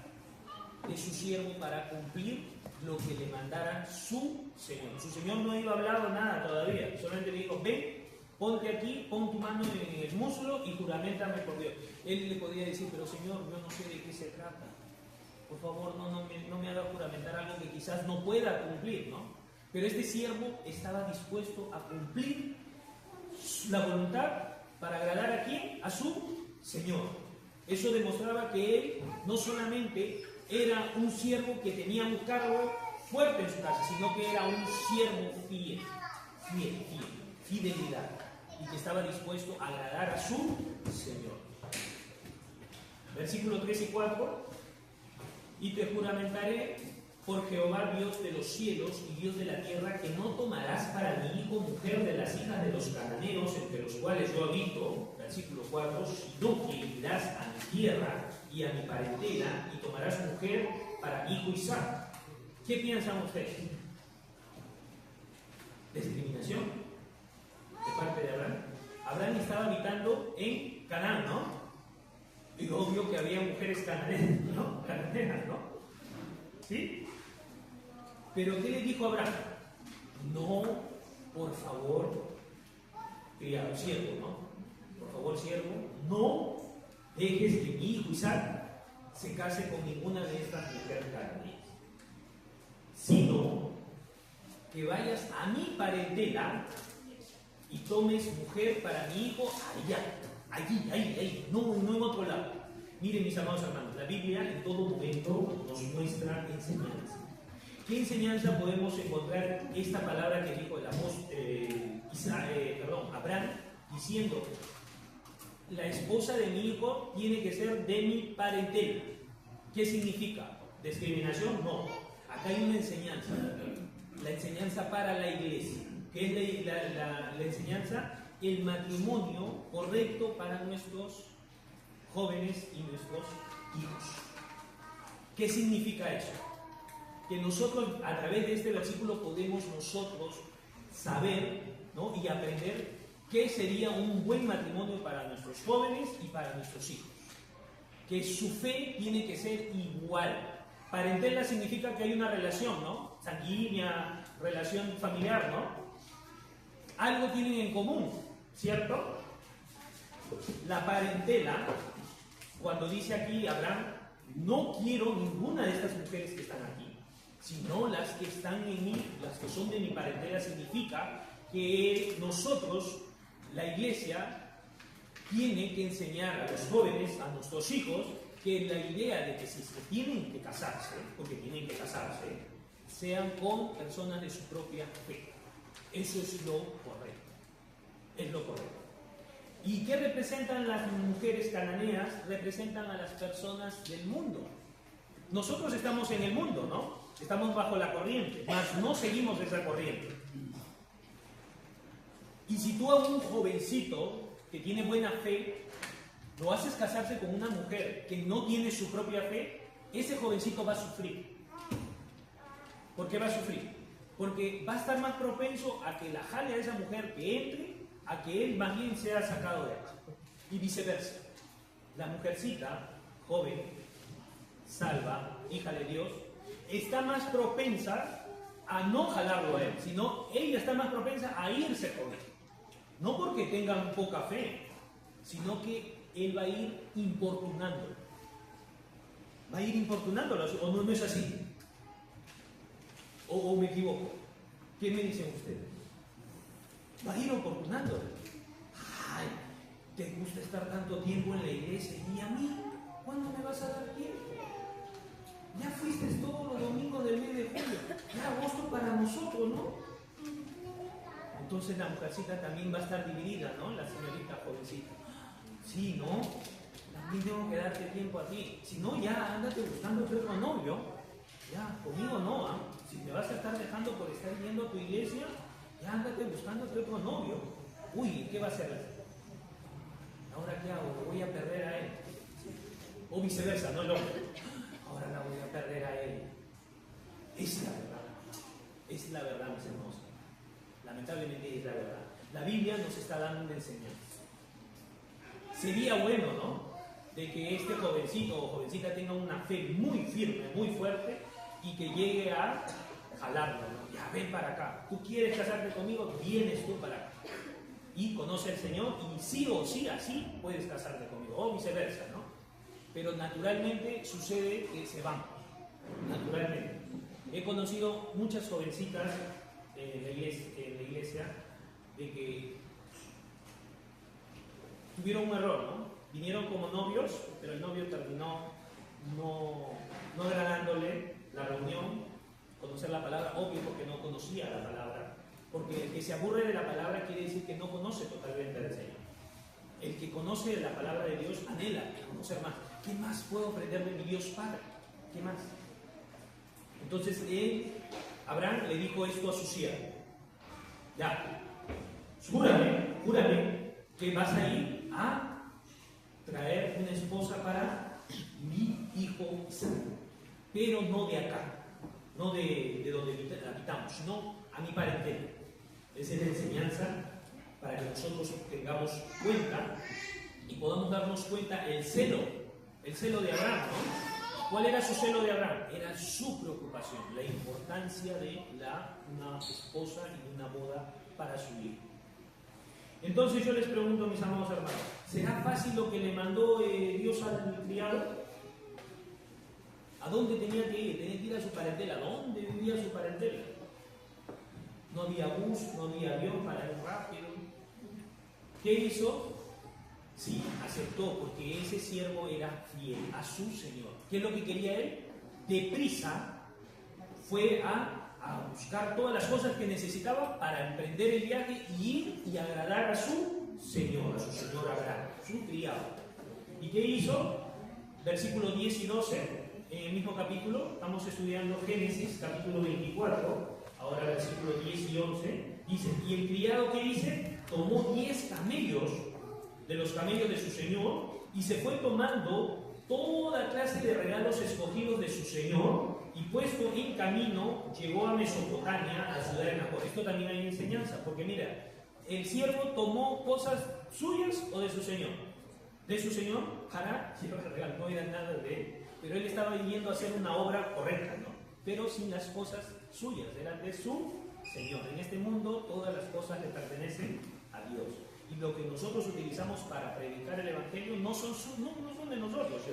de su siervo para cumplir lo que le mandara su Señor. Su Señor no iba a hablar nada todavía, solamente le dijo, ven, ponte aquí, pon tu mano en el muslo y juramentame por Dios. Él le podía decir, pero Señor, yo no sé de qué se trata. Por favor, no me haga juramentar algo que quizás no pueda cumplir, ¿no? Pero este siervo estaba dispuesto a cumplir la voluntad para agradar a quién, a su Señor. Eso demostraba que él no solamente era un siervo que tenía un cargo fuerte en su casa, sino que era un siervo fiel, fidelidad, y que estaba dispuesto a agradar a su Señor. Versículos 3 y 4, y te juramentaré por Jehová Dios de los cielos y Dios de la tierra, que no tomarás para mi hijo mujer de las hijas de los cananeos entre los cuales yo habito, versículo 4, sino que irás a mi tierra y a mi parentela y tomarás mujer para mi hijo Isaac. ¿Qué piensan ustedes? ¿Discriminación de parte de Abraham? Abraham estaba habitando en Canaán, ¿no? Y obvio que había mujeres cananeas, ¿no? Cananeas, ¿no? ¿Sí? Pero ¿qué le dijo Abraham? No, por favor, criado, siervo, ¿no? Por favor, siervo, no dejes que mi hijo Isaac se case con ninguna de estas mujeres cananeas, sino que vayas a mi parentela y tomes mujer para mi hijo allá, ahí, no en otro lado. Miren, mis amados hermanos, la Biblia en todo momento nos muestra enseñanza. ¿Qué enseñanza podemos encontrar esta palabra que dijo el apóstol Abraham, diciendo, la esposa de mi hijo tiene que ser de mi parentela? ¿Qué significa? ¿Discriminación? No. Acá hay una enseñanza, la enseñanza para la iglesia, que es la enseñanza, el matrimonio correcto para nuestros jóvenes y nuestros hijos. ¿Qué significa eso? Que nosotros a través de este versículo podemos nosotros saber, ¿no?, y aprender qué sería un buen matrimonio para nuestros jóvenes y para nuestros hijos. Que su fe tiene que ser igual. Parentela significa que hay una relación, ¿no? Sanguínea, relación familiar, ¿no? Algo tienen en común, ¿cierto? La parentela, cuando dice aquí Abraham, no quiero ninguna de estas mujeres que están aquí, sino las que están en mí, las que son de mi parentela, significa que nosotros, la iglesia, tiene que enseñar a los jóvenes, a nuestros hijos, que la idea de que si tienen que casarse, porque tienen que casarse, sean con personas de su propia fe. Eso es lo correcto. Es lo correcto. ¿Y qué representan las mujeres cananeas? Representan a las personas del mundo. Nosotros estamos en el mundo, ¿no? Estamos bajo la corriente, mas no seguimos esa corriente. Y si tú a un jovencito que tiene buena fe, lo haces casarse con una mujer que no tiene su propia fe, ese jovencito va a sufrir. ¿Por qué va a sufrir? Porque va a estar más propenso a que la jale a esa mujer que entre, a que él más bien sea sacado de ella. Y viceversa. La mujercita, joven, salva, hija de Dios, está más propensa a no jalarlo a él, sino ella está más propensa a irse con él. No porque tengan poca fe, sino que él va a ir importunándolo. Va a ir importunándolo, ¿o no es así? ¿O me equivoco? ¿Qué me dicen ustedes? Va a ir importunándolo. Ay, te gusta estar tanto tiempo en la iglesia, ¿y a mí? ¿Cuándo me vas a dar tiempo? Ya fuiste todos los domingos del mes de julio, ya agosto para nosotros, ¿no? Entonces la mujercita también va a estar dividida, ¿no? La señorita jovencita. Sí, ¿no? También tengo que darte tiempo a ti. Si no, ya ándate buscando otro novio. Ya, conmigo no, ¿ah? Si te vas a estar dejando por estar yendo a tu iglesia, ya ándate buscando otro novio. Uy, ¿qué va a hacer? ¿Ahora qué hago? ¿Lo voy a perder a él? O viceversa, no el hombre. Ahora la voy a perder a él. Es la verdad. Es la verdad, mis hermanos. Lamentablemente es la verdad. La Biblia nos está dando una enseñanza. Sería bueno, ¿no? De que este jovencito o jovencita tenga una fe muy firme, muy fuerte y que llegue a jalarlo, ¿no? Ya, ven para acá. ¿Tú quieres casarte conmigo? Vienes tú para acá. Y conoce al Señor y sí o sí, así puedes casarte conmigo. O viceversa, ¿no? Pero naturalmente sucede que se van. Naturalmente. He conocido muchas jovencitas en la iglesia de que tuvieron un error, ¿no? Vinieron como novios, pero el novio terminó no agradándole la reunión, conocer la palabra, obvio porque no conocía la palabra, porque el que se aburre de la palabra quiere decir que no conoce totalmente al Señor. El que conoce la palabra de Dios anhela conocer más. ¿Qué más puedo aprender de mi Dios Padre? ¿Qué más? Entonces Abraham le dijo esto a su siervo. Ya, júrame que vas a ir a traer una esposa para mi hijo Isaac, pero no de acá, no de donde habitamos, sino a mi parentela. Esa es la enseñanza para que nosotros tengamos cuenta y podamos darnos cuenta el celo de Abraham, ¿no? ¿Cuál era su celo de Abraham? Era su preocupación, la importancia de una esposa y una boda para su hijo. Entonces yo les pregunto, mis amados hermanos, ¿será fácil lo que le mandó Dios al criado? ¿A dónde tenía que ir? Tenía que ir a su parentela. ¿Dónde vivía su parentela? No había bus, no había avión para ir rápido. ¿Qué hizo? Sí, aceptó, porque ese siervo era fiel a su Señor. ¿Qué es lo que quería él? Deprisa fue a buscar todas las cosas que necesitaba para emprender el viaje y ir y agradar a su Señor Abraham, su criado. ¿Y qué hizo? Versículos 10 y 12, en el mismo capítulo, estamos estudiando Génesis, capítulo 24, ahora versículos 10 y 11, dice, y el criado, ¿qué dice? Tomó 10 camellos de los camellos de su señor y se fue tomando toda clase de regalos escogidos de su señor y puesto en camino llegó a Mesopotamia, a la ciudad de Nacor. Esto también hay enseñanza, porque mira, el siervo tomó cosas suyas o de su señor. De su señor, para llevar regalos, no era nada de él, pero él estaba yendo a hacer una obra correcta, ¿no? Pero sin las cosas suyas, eran de su señor. En este mundo todas las cosas le pertenecen a Dios. Y lo que nosotros utilizamos para predicar el Evangelio no son de nosotros, ¿sí?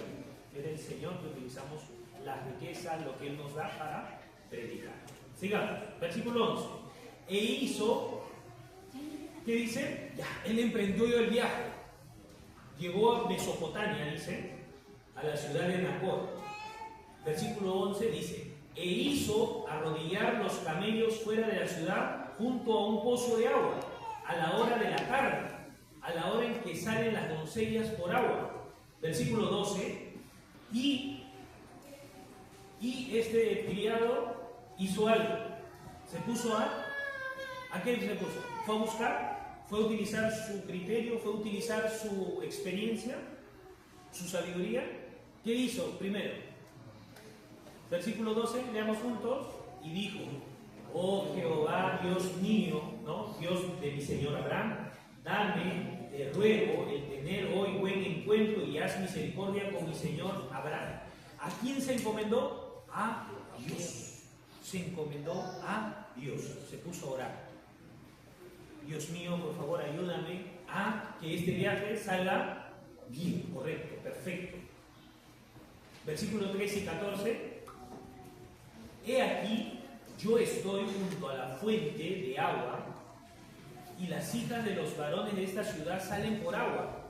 Es del Señor que utilizamos la riqueza, lo que Él nos da para predicar. Sigamos, versículo 11. E hizo, ¿qué dice? Ya, él emprendió el viaje. Llegó a Mesopotamia, dice, a la ciudad de Nacor. Versículo 11 dice, e hizo arrodillar los camellos fuera de la ciudad junto a un pozo de agua, a la hora de la tarde, a la hora en que salen las doncellas por agua. Versículo 12, y este criado hizo algo. Se puso ¿a qué se puso? Fue a buscar fue utilizar su criterio, fue utilizar su experiencia, su sabiduría. ¿Qué hizo? Primero, versículo 12, leamos juntos, y dijo: oh Jehová, Dios mío, ¿no? Dios de mi señor Abraham, dame, te ruego, el tener hoy buen encuentro y haz misericordia con mi señor Abraham. ¿A quién se encomendó? A Dios. Se encomendó a Dios, se puso a orar. Dios mío, por favor, ayúdame a que este viaje salga bien, correcto, perfecto. Versículos 13 y 14. He aquí, yo estoy junto a la fuente de agua, y las hijas de los varones de esta ciudad salen por agua.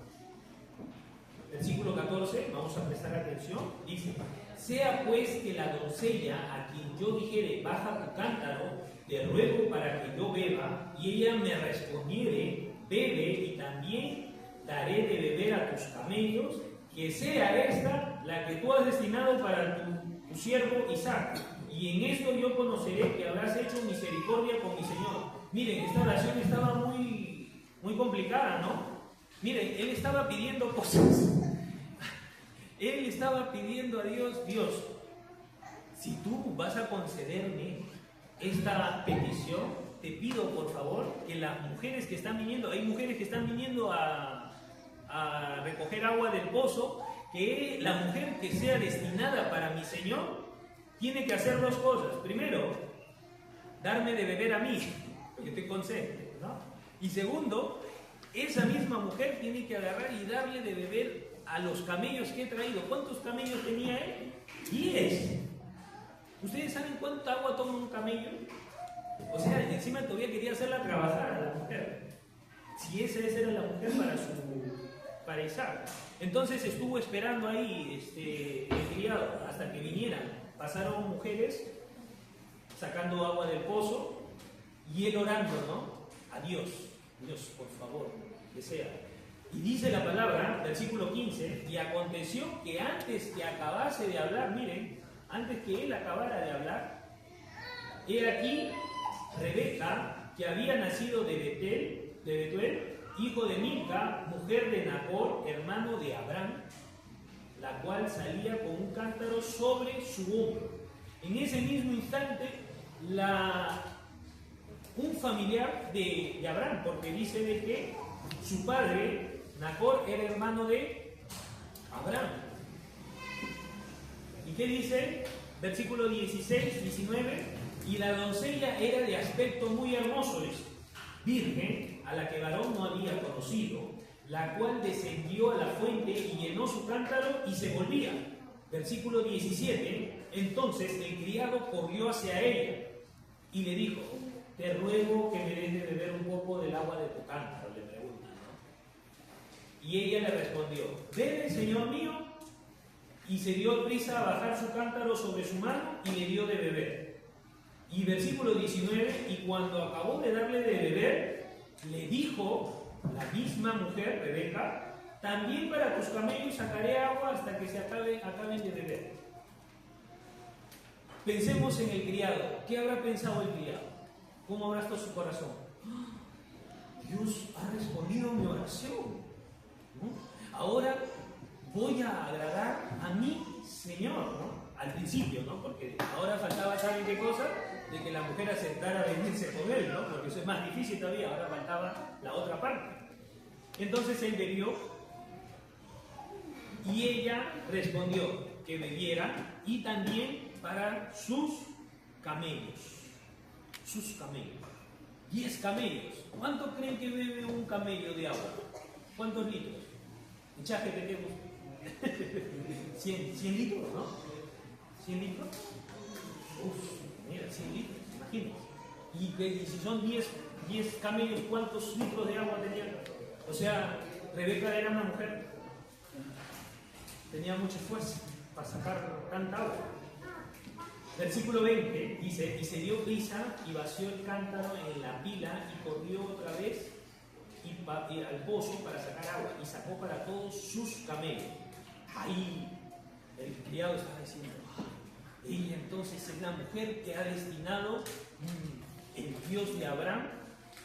Versículo 14, vamos a prestar atención, dice: sea pues que la doncella a quien yo dijere, baja tu cántaro, te ruego para que yo beba, y ella me respondiere, bebe, y también daré de beber a tus camellos, que sea esta la que tú has destinado para tu siervo Isaac. Y en esto yo conoceré que habrás hecho misericordia con mi Señor. Miren, esta oración estaba muy complicada, ¿no? Miren, él estaba pidiendo cosas. Él estaba pidiendo a Dios: Dios, si tú vas a concederme esta petición, te pido por favor que las mujeres que están viniendo, hay mujeres que están viniendo a recoger agua del pozo, que la mujer que sea destinada para mi Señor tiene que hacer dos cosas. Primero, darme de beber a mí, que te concede, ¿no? Y segundo, esa misma mujer tiene que agarrar y darle de beber a los camellos que he traído. ¿Cuántos camellos tenía él? 10. ¿Ustedes saben cuánta agua toma un camello? O sea, encima todavía quería hacerla trabajar a la mujer. Si esa era la mujer para Isaac. Entonces estuvo esperando ahí el criado hasta que vinieran. Pasaron mujeres sacando agua del pozo y él orando, ¿no? A Dios. Dios, por favor, que sea. Y dice la palabra, versículo 15, y aconteció que antes que acabase de hablar, miren, antes que él acabara de hablar, he aquí Rebeca, que había nacido de Betuel, hijo de Milca, mujer de Nacor, hermano de Abraham, la cual salía con un cántaro sobre su hombro. En ese mismo instante, un familiar de Abraham, porque dice de que su padre, Nacor, era hermano de Abraham. ¿Y qué dice? Versículo 16, 19. Y la doncella era de aspecto muy hermoso, virgen, a la que varón no había conocido, la cual descendió a la fuente y llenó su cántaro y se volvía. Versículo 17. Entonces el criado corrió hacia ella y le dijo: te ruego que me des de beber un poco del agua de tu cántaro, le pregunta, ¿no? Y ella le respondió: bebe, señor mío. Y se dio prisa a bajar su cántaro sobre su mano y le dio de beber. Y versículo 19, y cuando acabó de darle de beber, le dijo la misma mujer, Rebeca: también para tus camellos sacaré agua hasta que se acaben de beber. Pensemos en el criado. ¿Qué habrá pensado el criado? ¿Cómo habrá estado su corazón? Dios ha respondido mi oración, ¿no? Ahora voy a agradar a mi Señor, ¿no? Al principio, ¿no? Porque ahora faltaba, ¿saben qué cosa? De que la mujer aceptara venirse con él, ¿no? Porque eso es más difícil todavía, ahora faltaba la otra parte. Entonces él bebió y ella respondió que bebiera y también para sus camellos. Sus camellos. 10 camellos. ¿Cuánto creen que bebe un camello de agua? ¿Cuántos litros? Echaje que tenemos. 100 litros, ¿no? 100 litros. Uf, mira, 100 litros, imagínense. Y si son 10 camellos, ¿cuántos litros de agua tenían? O sea, Rebeca era una mujer, tenía mucha fuerza para sacar tanta agua. Versículo 20 dice: y se dio prisa y vació el cántaro en la pila y corrió otra vez al pozo para sacar agua y sacó para todos sus camellos. Ahí el criado estaba diciendo: ella entonces es la mujer que ha destinado el Dios de Abraham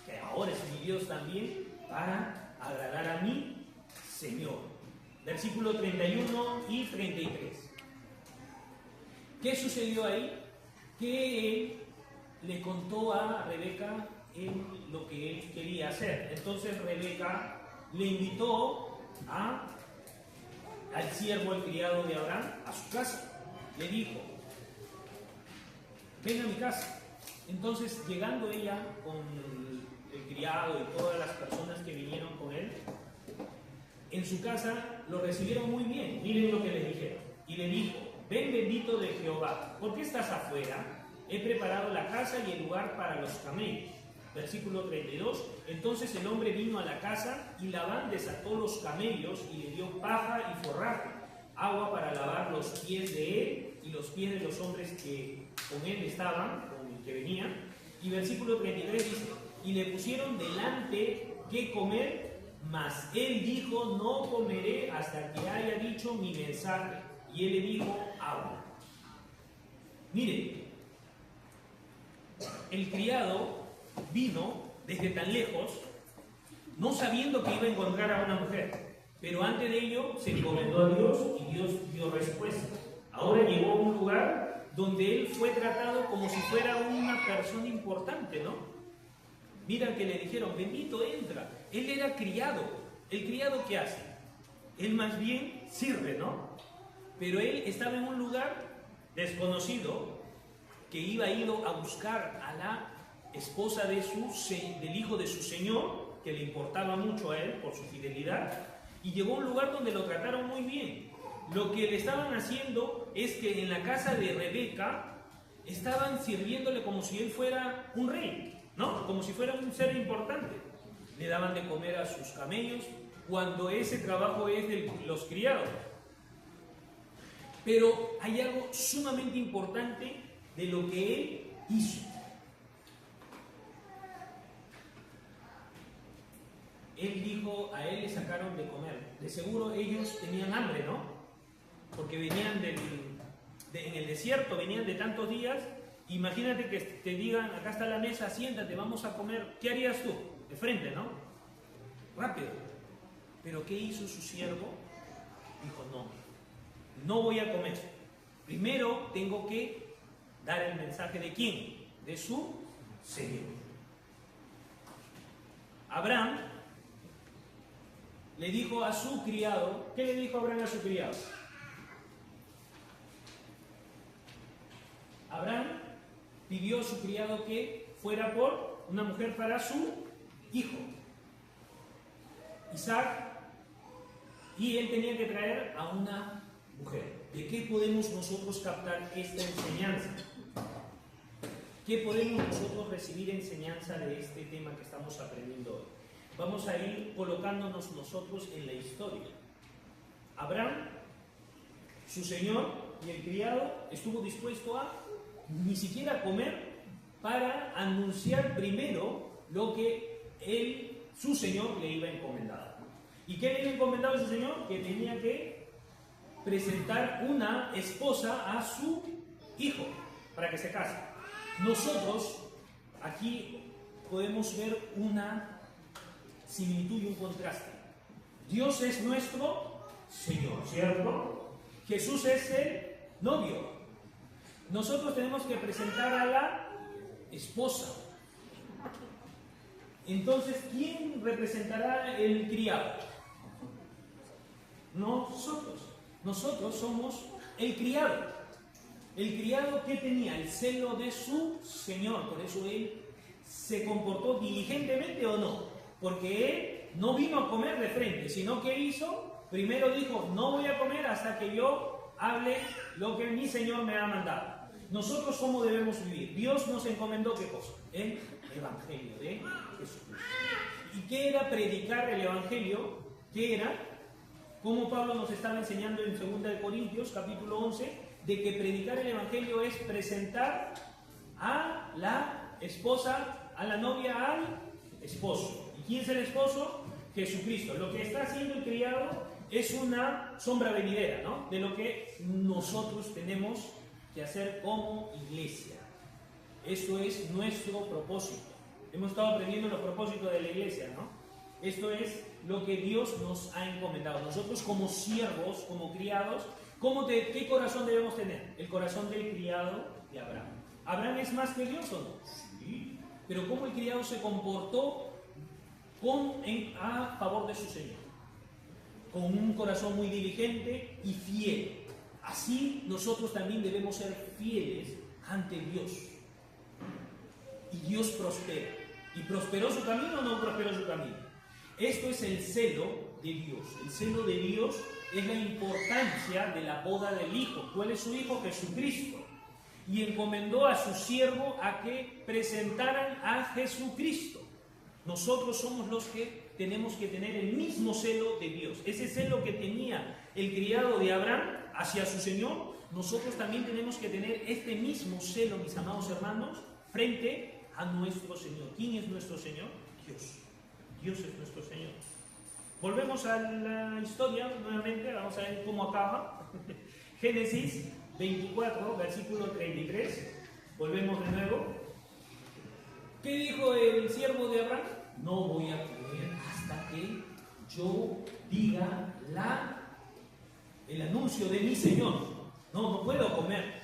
que ahora es mi Dios también, para agradar a mi Señor. Versículo 31 y 33. ¿Qué sucedió ahí? Que él le contó a Rebeca lo que él quería hacer. Entonces Rebeca le invitó al siervo, el criado de Abraham, a su casa. Le dijo: ven a mi casa. Entonces, llegando ella con el criado y todas las personas que vinieron con él, en su casa lo recibieron muy bien. Miren lo que les dijeron. Y le dijo: ven, bendito de Jehová, ¿por qué estás afuera? He preparado la casa y el lugar para los camellos. Versículo 32. Entonces el hombre vino a la casa, y Labán desató los camellos y le dio paja y forraje, agua para lavar los pies de él y los pies de los hombres que con él estaban, con el que venía. Y versículo 33 dice: y le pusieron delante qué comer, mas él dijo: no comeré hasta que haya dicho mi mensaje. Y él le dijo: agua. Miren, el criado vino desde tan lejos, no sabiendo que iba a encontrar a una mujer, pero antes de ello se encomendó a Dios y Dios dio respuesta. Ahora llegó a un lugar donde él fue tratado como si fuera una persona importante, ¿no? Mira que le dijeron: bendito, entra. Él era criado. ¿El criado qué hace? Él más bien sirve, ¿no? Pero él estaba en un lugar desconocido, que iba ido a buscar a la esposa del hijo de su señor, que le importaba mucho a él por su fidelidad, y llegó a un lugar donde lo trataron muy bien. Lo que le estaban haciendo es que en la casa de Rebeca estaban sirviéndole como si él fuera un rey, ¿no? Como si fuera un ser importante. Le daban de comer a sus camellos, cuando ese trabajo es de los criados. Pero hay algo sumamente importante de lo que él hizo. Él dijo: a él le sacaron de comer. De seguro ellos tenían hambre, ¿no? Porque venían en el desierto, venían de tantos días. Imagínate que te digan: acá está la mesa, siéntate, vamos a comer. ¿Qué harías tú? De frente, ¿no? Rápido. Pero ¿qué hizo su siervo? Dijo: no voy a comer. Primero tengo que dar el mensaje de ¿quién? De su Señor. Abraham le dijo a su criado, ¿qué le dijo Abraham a su criado? Abraham pidió a su criado que fuera por una mujer para su hijo, Isaac, y él tenía que traer a una mujer. ¿De qué podemos nosotros captar esta enseñanza? ¿Qué podemos nosotros recibir enseñanza de este tema que estamos aprendiendo hoy? Vamos a ir colocándonos nosotros en la historia. Abraham, su señor y el criado, estuvo dispuesto a ni siquiera comer para anunciar primero lo que su señor le iba encomendado. ¿Y qué le iba encomendado a su señor? Que tenía que presentar una esposa a su hijo para que se case. Nosotros aquí podemos ver una similitud y un contraste. Dios es nuestro Señor, ¿cierto? Jesús es el novio. Nosotros tenemos que presentar a la esposa. Entonces, ¿quién representará el criado? Nosotros. Nosotros somos el criado. El criado que tenía el celo de su señor, por eso él se comportó diligentemente o no, porque él no vino a comer de frente, sino que hizo, primero dijo: no voy a comer hasta que yo hable lo que mi señor me ha mandado. Nosotros, ¿cómo debemos vivir? Dios nos encomendó ¿qué cosa? El evangelio de Jesucristo. ¿Y qué era predicar el evangelio? ¿Qué era? Como Pablo nos estaba enseñando en 2 Corintios capítulo 11, de que predicar el evangelio es presentar a la esposa, a la novia, al esposo. ¿Y quién es el esposo? Jesucristo. Lo que está haciendo el criado es una sombra venidera, ¿no?, de lo que nosotros tenemos que hacer como iglesia. Eso es nuestro propósito. Hemos estado aprendiendo los propósitos de la iglesia, ¿no? Esto es lo que Dios nos ha encomendado. Nosotros como siervos, como criados, ¿qué corazón debemos tener? El corazón del criado de Abraham. ¿Abraham es más que Dios o no? Sí. Pero ¿cómo el criado se comportó a favor de su Señor? Con un corazón muy diligente y fiel. Así nosotros también debemos ser fieles ante Dios. Y Dios prospera. ¿Y prosperó su camino o no prosperó su camino? Esto es el celo de Dios. El celo de Dios es la importancia de la boda del Hijo. ¿Cuál es su Hijo? Jesucristo. Y encomendó a su siervo a que presentaran a Jesucristo. Nosotros somos los que tenemos que tener el mismo celo de Dios. Ese celo que tenía el criado de Abraham hacia su Señor, nosotros también tenemos que tener este mismo celo, mis amados hermanos, frente a nuestro Señor. ¿Quién es nuestro Señor? Dios. Dios es nuestro Señor. Volvemos a la historia nuevamente, vamos a ver cómo acaba. Génesis 24, versículo 33. Volvemos de nuevo. ¿Qué dijo el siervo de Abraham? No voy a comer hasta que yo diga el anuncio de mi Señor. No puedo comer.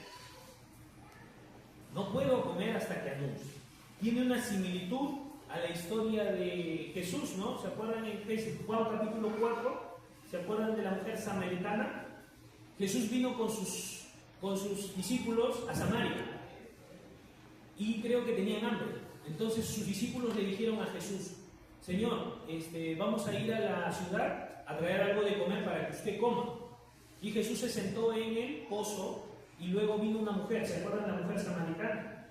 No puedo comer hasta que anuncie. Tiene una similitud a la historia de Jesús, ¿no? ¿Se acuerdan en Juan capítulo 4? ¿Se acuerdan de la mujer samaritana? Jesús vino con sus discípulos a Samaria y creo que tenían hambre. Entonces sus discípulos le dijeron a Jesús: Señor, vamos a ir a la ciudad a traer algo de comer para que usted coma. Y Jesús se sentó en el pozo y luego vino una mujer, ¿se acuerdan de la mujer samaritana?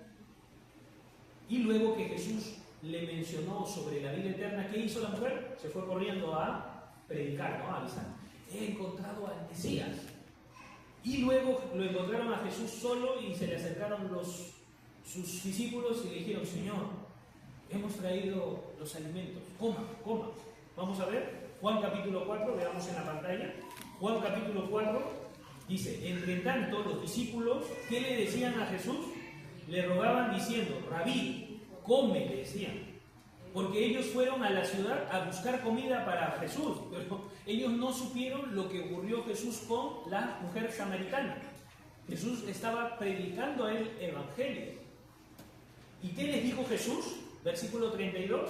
Y luego que Jesús le mencionó sobre la vida eterna, ¿qué hizo la mujer? Se fue corriendo a predicar, ¿no? A avisar: he encontrado al Mesías. Y luego lo encontraron a Jesús solo y se le acercaron sus discípulos y le dijeron: Señor, hemos traído los alimentos, coma. Vamos a ver Juan capítulo 4, veamos en la pantalla. Juan capítulo 4 dice: entre tanto los discípulos, ¿qué le decían a Jesús? Le rogaban diciendo: Rabí, come, le decían, porque ellos fueron a la ciudad a buscar comida para Jesús, pero ellos no supieron lo que ocurrió Jesús con la mujer samaritana. Jesús estaba predicando el evangelio. ¿Y qué les dijo Jesús? Versículo 32.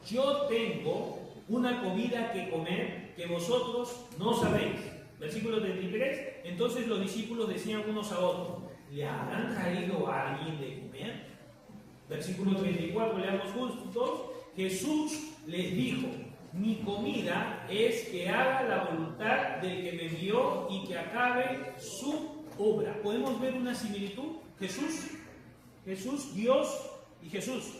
Yo tengo una comida que comer que vosotros no sabéis. Versículo 33. Entonces los discípulos decían unos a otros: ¿le habrán traído a alguien de comer? Versículo 34, leamos juntos. Jesús les dijo: mi comida es que haga la voluntad del que me envió y que acabe su obra. ¿Podemos ver una similitud? Jesús, Dios y Jesús.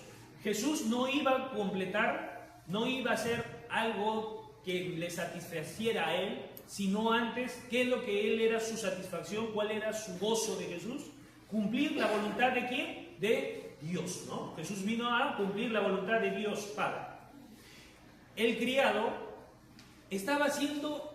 Jesús no iba a completar, no iba a hacer algo que le satisfaciera a él, sino antes, ¿qué es lo que él era su satisfacción? ¿Cuál era su gozo de Jesús? Cumplir la voluntad de ¿quién? De Dios, ¿no? Jesús vino a cumplir la voluntad de Dios Padre. El criado estaba siendo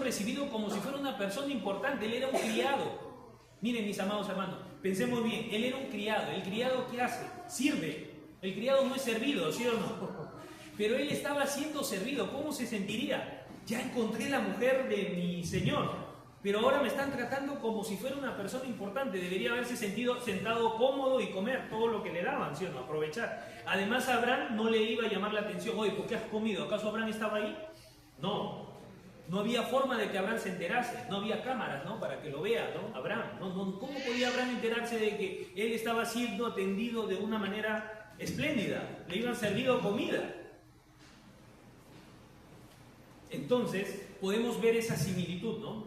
recibido como si fuera una persona importante. Él era un criado. Miren, mis amados hermanos, pensemos bien, él era un criado. ¿El criado qué hace? Sirve. El criado no es servido, ¿sí o no? Pero él estaba siendo servido. ¿Cómo se sentiría? Ya encontré la mujer de mi Señor, pero ahora me están tratando como si fuera una persona importante. Debería haberse sentido sentado cómodo y comer todo lo que le daban, ¿sí o no? Aprovechar. Además, a Abraham no le iba a llamar la atención: oye, ¿por qué has comido? ¿Acaso Abraham estaba ahí? No había forma de que Abraham se enterase, no había cámaras, ¿no? Para que lo vea, ¿no? Abraham, ¿cómo podía Abraham enterarse de que él estaba siendo atendido de una manera espléndida? Le iban servido comida. Entonces, podemos ver esa similitud, ¿no?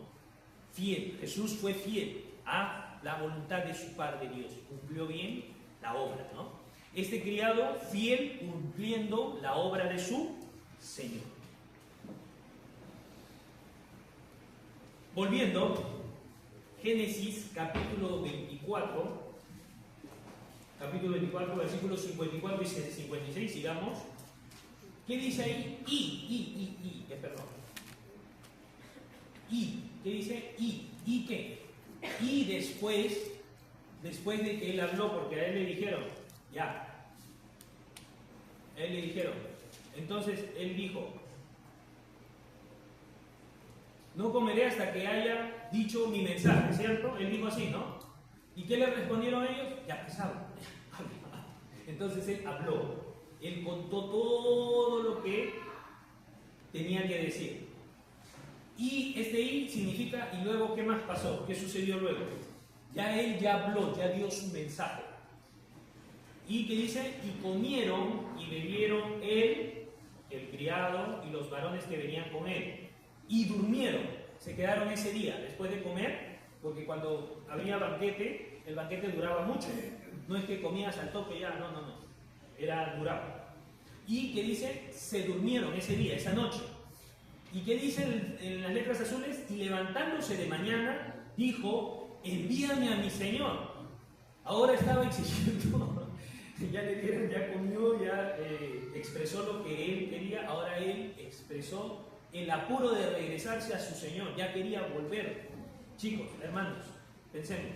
Fiel, Jesús fue fiel a la voluntad de su Padre Dios, cumplió bien la obra, ¿no? Este criado fiel cumpliendo la obra de su Señor. Volviendo, Génesis capítulo 24, versículos 54 y 56, sigamos. ¿Qué dice ahí? ¿Qué dice? ¿Y qué? Y después después de que él habló, porque a él le dijeron, ya, a él le dijeron, entonces él dijo, no comeré hasta que haya dicho mi mensaje, ¿cierto? Él dijo así, ¿no? ¿Y qué le respondieron ellos? Ya pesado. Entonces él habló, él contó todo lo que tenía que decir. Y este "y" significa, ¿y luego qué más pasó? ¿Qué sucedió luego? Ya él ya habló, ya dio su mensaje. Y que dice, y comieron y bebieron él, el criado y los varones que venían con él. Y durmieron, se quedaron ese día después de comer, porque cuando había banquete, el banquete duraba mucho. No es que comías al toque ya, no. Duraba. Y que dice, se durmieron ese día, esa noche. Y que dice en las letras azules, y levantándose de mañana, dijo, envíame a mi Señor. Ahora estaba exigiendo, ya le dieron, ya comió, ya expresó lo que él quería, ahora él expresó el apuro de regresarse a su Señor, ya quería volver. Chicos, hermanos, pensemos,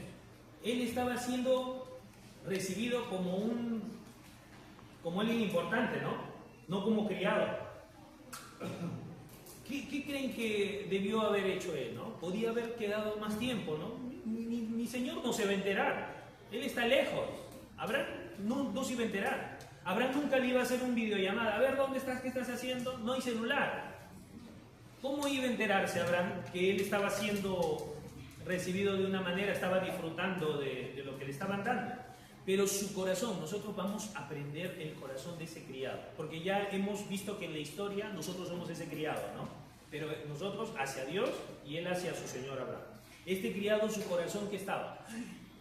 él estaba siendo recibido como alguien importante, ¿no? No como criado. ¿Qué creen que debió haber hecho él, no? Podía haber quedado más tiempo, ¿no? Mi Señor no se va a enterar. Él está lejos. Abraham no se iba a enterar. Abraham nunca le iba a hacer un videollamada. A ver, ¿dónde estás? ¿Qué estás haciendo? No hay celular. ¿Cómo iba a enterarse Abraham que él estaba siendo recibido de una manera, estaba disfrutando de lo que le estaban dando? Pero su corazón, nosotros vamos a aprender el corazón de ese criado, porque ya hemos visto que en la historia nosotros somos ese criado, ¿no? Pero nosotros hacia Dios y él hacia su Señor Abraham. Este criado, su corazón, ¿qué estaba?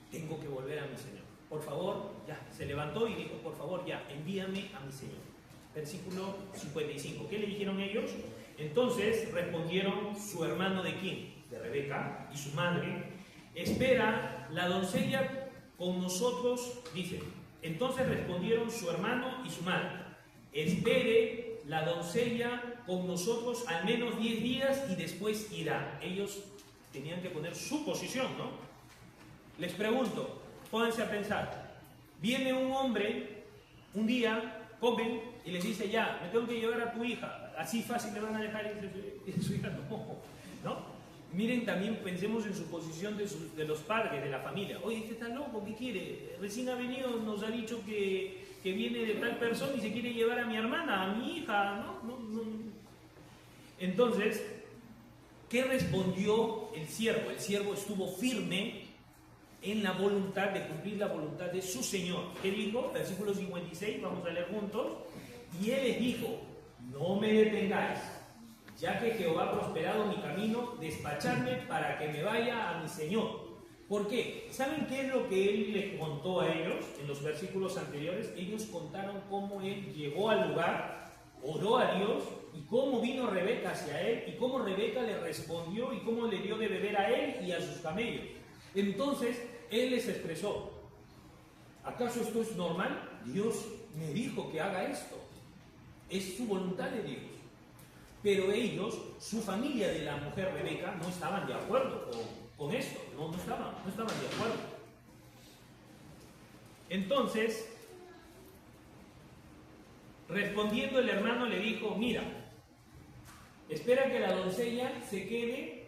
Tengo que volver a mi Señor. Por favor, ya, se levantó y dijo, por favor, ya, envíame a mi Señor. Versículo 55. ¿Qué le dijeron ellos? Entonces respondieron su hermano de quién, de Rebeca, y su madre, espera la doncella con nosotros, dice. Entonces respondieron su hermano y su madre, espere la doncella con nosotros al menos 10 días y después irá. Ellos tenían que poner su posición, ¿no? Les pregunto, pónganse a pensar, viene un hombre un día, comen y les dice, ya, me tengo que llevar a tu hija, así fácil le van a dejar ir su hija, ¿no? Miren, también pensemos en su posición de los padres, de la familia. Oye, este está loco, ¿qué quiere? Recién ha venido, nos ha dicho que viene de tal persona y se quiere llevar a mi hermana, a mi hija, ¿no? Entonces, ¿qué respondió el siervo? El siervo estuvo firme en la voluntad de cumplir la voluntad de su Señor. ¿Qué dijo? Versículo 56, vamos a leer juntos. Y él les dijo, no me detengáis, ya que Jehová ha prosperado mi camino, despachadme para que me vaya a mi Señor. ¿Por qué? ¿Saben qué es lo que él les contó a ellos en los versículos anteriores? Ellos contaron cómo él llegó al lugar, oró a Dios, y cómo vino Rebeca hacia él, y cómo Rebeca le respondió, y cómo le dio de beber a él y a sus camellos. Entonces, él les expresó, ¿acaso esto es normal? Dios me dijo que haga esto. Es su voluntad de Dios. Pero ellos, su familia de la mujer Rebeca, no estaban de acuerdo con esto. No estaban de acuerdo. Entonces, respondiendo el hermano le dijo, mira, espera que la doncella se quede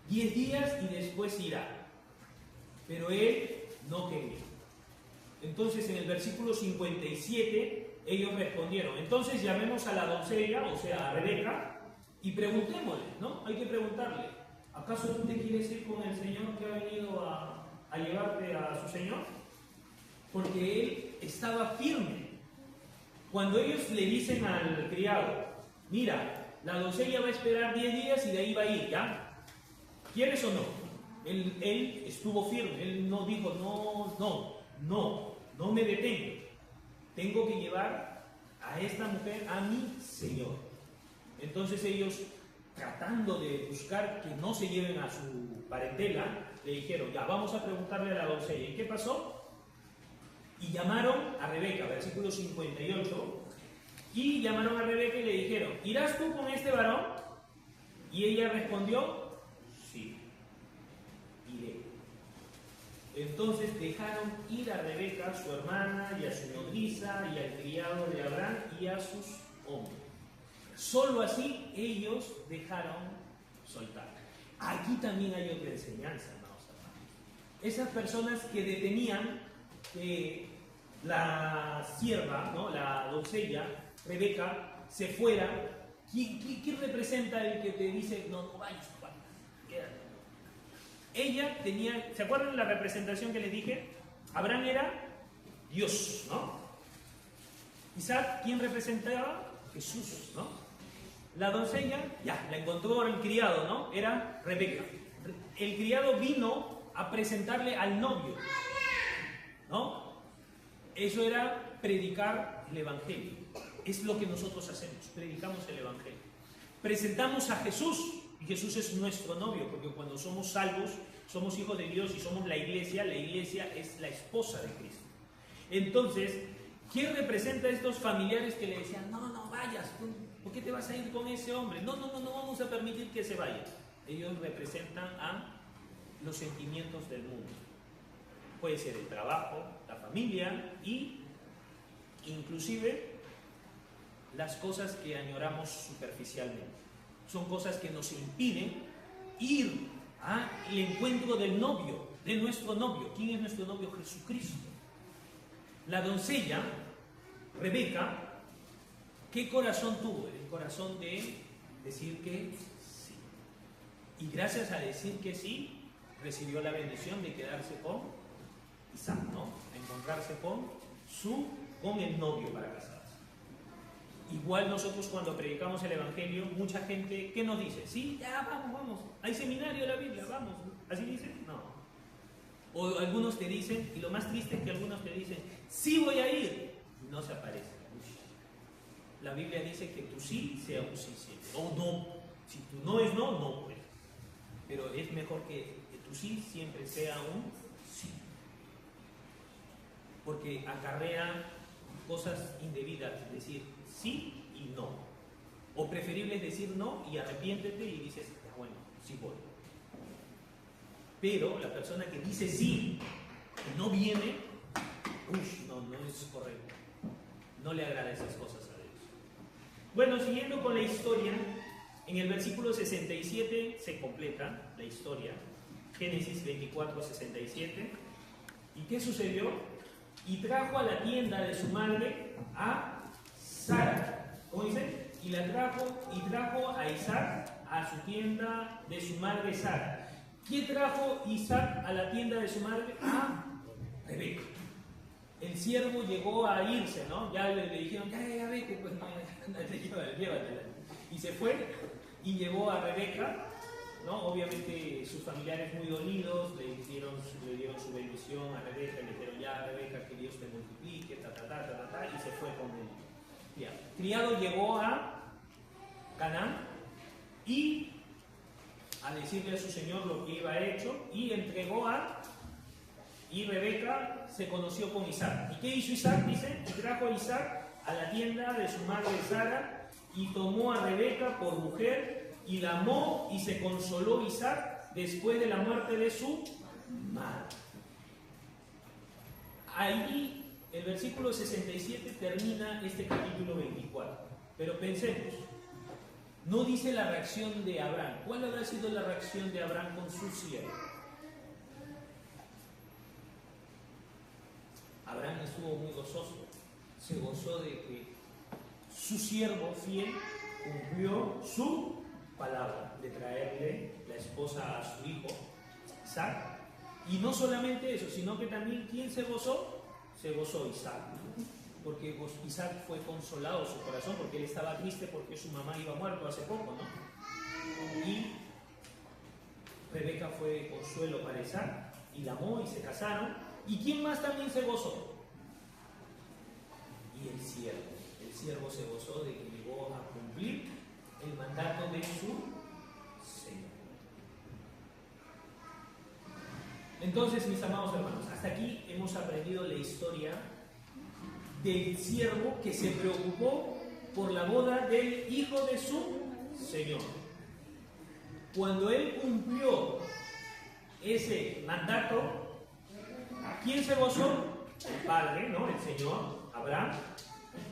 10 días y después irá. Pero él no quería. Entonces en el versículo 57 ellos respondieron, entonces llamemos a la doncella, o sea a Rebeca, y preguntémosle, ¿no? Hay que preguntarle, ¿acaso tú te quieres ir con el Señor que ha venido a llevarte a su Señor? Porque él estaba firme. Cuando ellos le dicen al criado, mira, la doncella va a esperar 10 días y de ahí va a ir, ¿ya? ¿Quieres o no? Él estuvo firme, él no dijo, no me detengo. Tengo que llevar a esta mujer a mi Señor. Entonces ellos, tratando de buscar que no se lleven a su parentela, le dijeron, ya, vamos a preguntarle a la doncella. ¿Y qué pasó? Y llamaron a Rebeca, versículo 58, y llamaron a Rebeca y le dijeron, ¿irás tú con este varón? Y ella respondió, sí, iré. Entonces dejaron ir a Rebeca, su hermana, y a su nodriza, y al criado de Abraham, y a sus hombres. Solo así ellos dejaron soltar. Aquí también hay otra enseñanza, hermanos. Esas personas que detenían que la sierva, ¿no?, la doncella, Rebeca, se fuera. ¿Quién representa el que te dice, no vayas, quédate? Ella tenía, ¿se acuerdan la representación que les dije? Abraham era Dios, ¿no? Isaac, ¿quién representaba? Jesús, ¿no? La doncella, ya, la encontró el criado, ¿no? Era Rebeca. El criado vino a presentarle al novio, ¿no? Eso era predicar el Evangelio. Es lo que nosotros hacemos, predicamos el Evangelio. Presentamos a Jesús, y Jesús es nuestro novio, porque cuando somos salvos, somos hijos de Dios y somos la iglesia es la esposa de Cristo. Entonces, ¿quién representa a estos familiares que le decían, no vayas, ¿por qué te vas a ir con ese hombre? No vamos a permitir que se vaya. Ellos representan a los sentimientos del mundo. Puede ser el trabajo, la familia y inclusive las cosas que añoramos superficialmente. Son cosas que nos impiden ir al encuentro del novio, de nuestro novio. ¿Quién es nuestro novio? Jesucristo. La doncella, Rebeca, ¿qué corazón tuvo? El corazón de decir que sí. Y gracias a decir que sí, recibió la bendición de quedarse con Isaac, ¿no? A encontrarse con el novio para casarse. Igual nosotros cuando predicamos el Evangelio, mucha gente, ¿qué nos dice? Sí, ya, vamos, hay seminario de la Biblia, vamos. ¿Así dicen? No. O algunos te dicen, y lo más triste es que algunos te dicen, sí voy a ir, y no se aparece. La Biblia dice que tu sí sea un sí siempre, o no. Si tu no es no, no puedes. Pero es mejor que tu sí siempre sea un sí. Porque acarrea cosas indebidas, es decir, sí y no. O preferible es decir no y arrepiéntete y dices, bueno, sí voy. Pero la persona que dice sí y no viene, no es correcto. No le agrada esas cosas a Dios. Bueno, siguiendo con la historia, en el versículo 67 se completa la historia. Génesis 24, 67. ¿Y qué sucedió? Y trajo a la tienda de su madre a Sara. ¿Cómo dice? Y trajo a Isaac a su tienda de su madre Sara. ¿Quién trajo Isaac a la tienda de su madre? A Rebeca. El siervo llegó a irse, ¿no? Ya le dijeron, ya vete, pues llévatela. Y se fue y llevó a Rebeca, ¿no? Obviamente sus familiares muy dolidos le dieron su bendición a Rebeca, le dijeron, ya Rebeca, que Dios te multiplique, y se fue con él. Criado llegó a Canaán y a decirle a su señor lo que iba hecho y y Rebeca se conoció con Isaac. ¿Y qué hizo Isaac? Dice, y trajo a Isaac a la tienda de su madre Sara y tomó a Rebeca por mujer y la amó y se consoló Isaac después de la muerte de su madre. Ahí el versículo 67 termina este capítulo 24. Pero pensemos, no dice la reacción de Abraham. ¿Cuál habrá sido la reacción de Abraham con su siervo? Abraham estuvo muy gozoso. Se gozó de que su siervo fiel cumplió su palabra de traerle la esposa a su hijo Isaac. Y no solamente eso, sino que también ¿quién se gozó? Se gozó Isaac, ¿no? Porque Isaac fue consolado su corazón, porque él estaba triste porque su mamá iba muerto hace poco, ¿no? Y Rebeca fue consuelo para Isaac y la amó y se casaron. ¿Y quién más también se gozó? Y el siervo. El siervo se gozó de que llegó a cumplir el mandato de su Señor. Entonces, mis amados hermanos, hasta aquí hemos aprendido la historia del siervo que se preocupó por la boda del hijo de su Señor. Cuando él cumplió ese mandato, ¿Quién se gozó? El Padre, ¿no? El Señor, Abraham,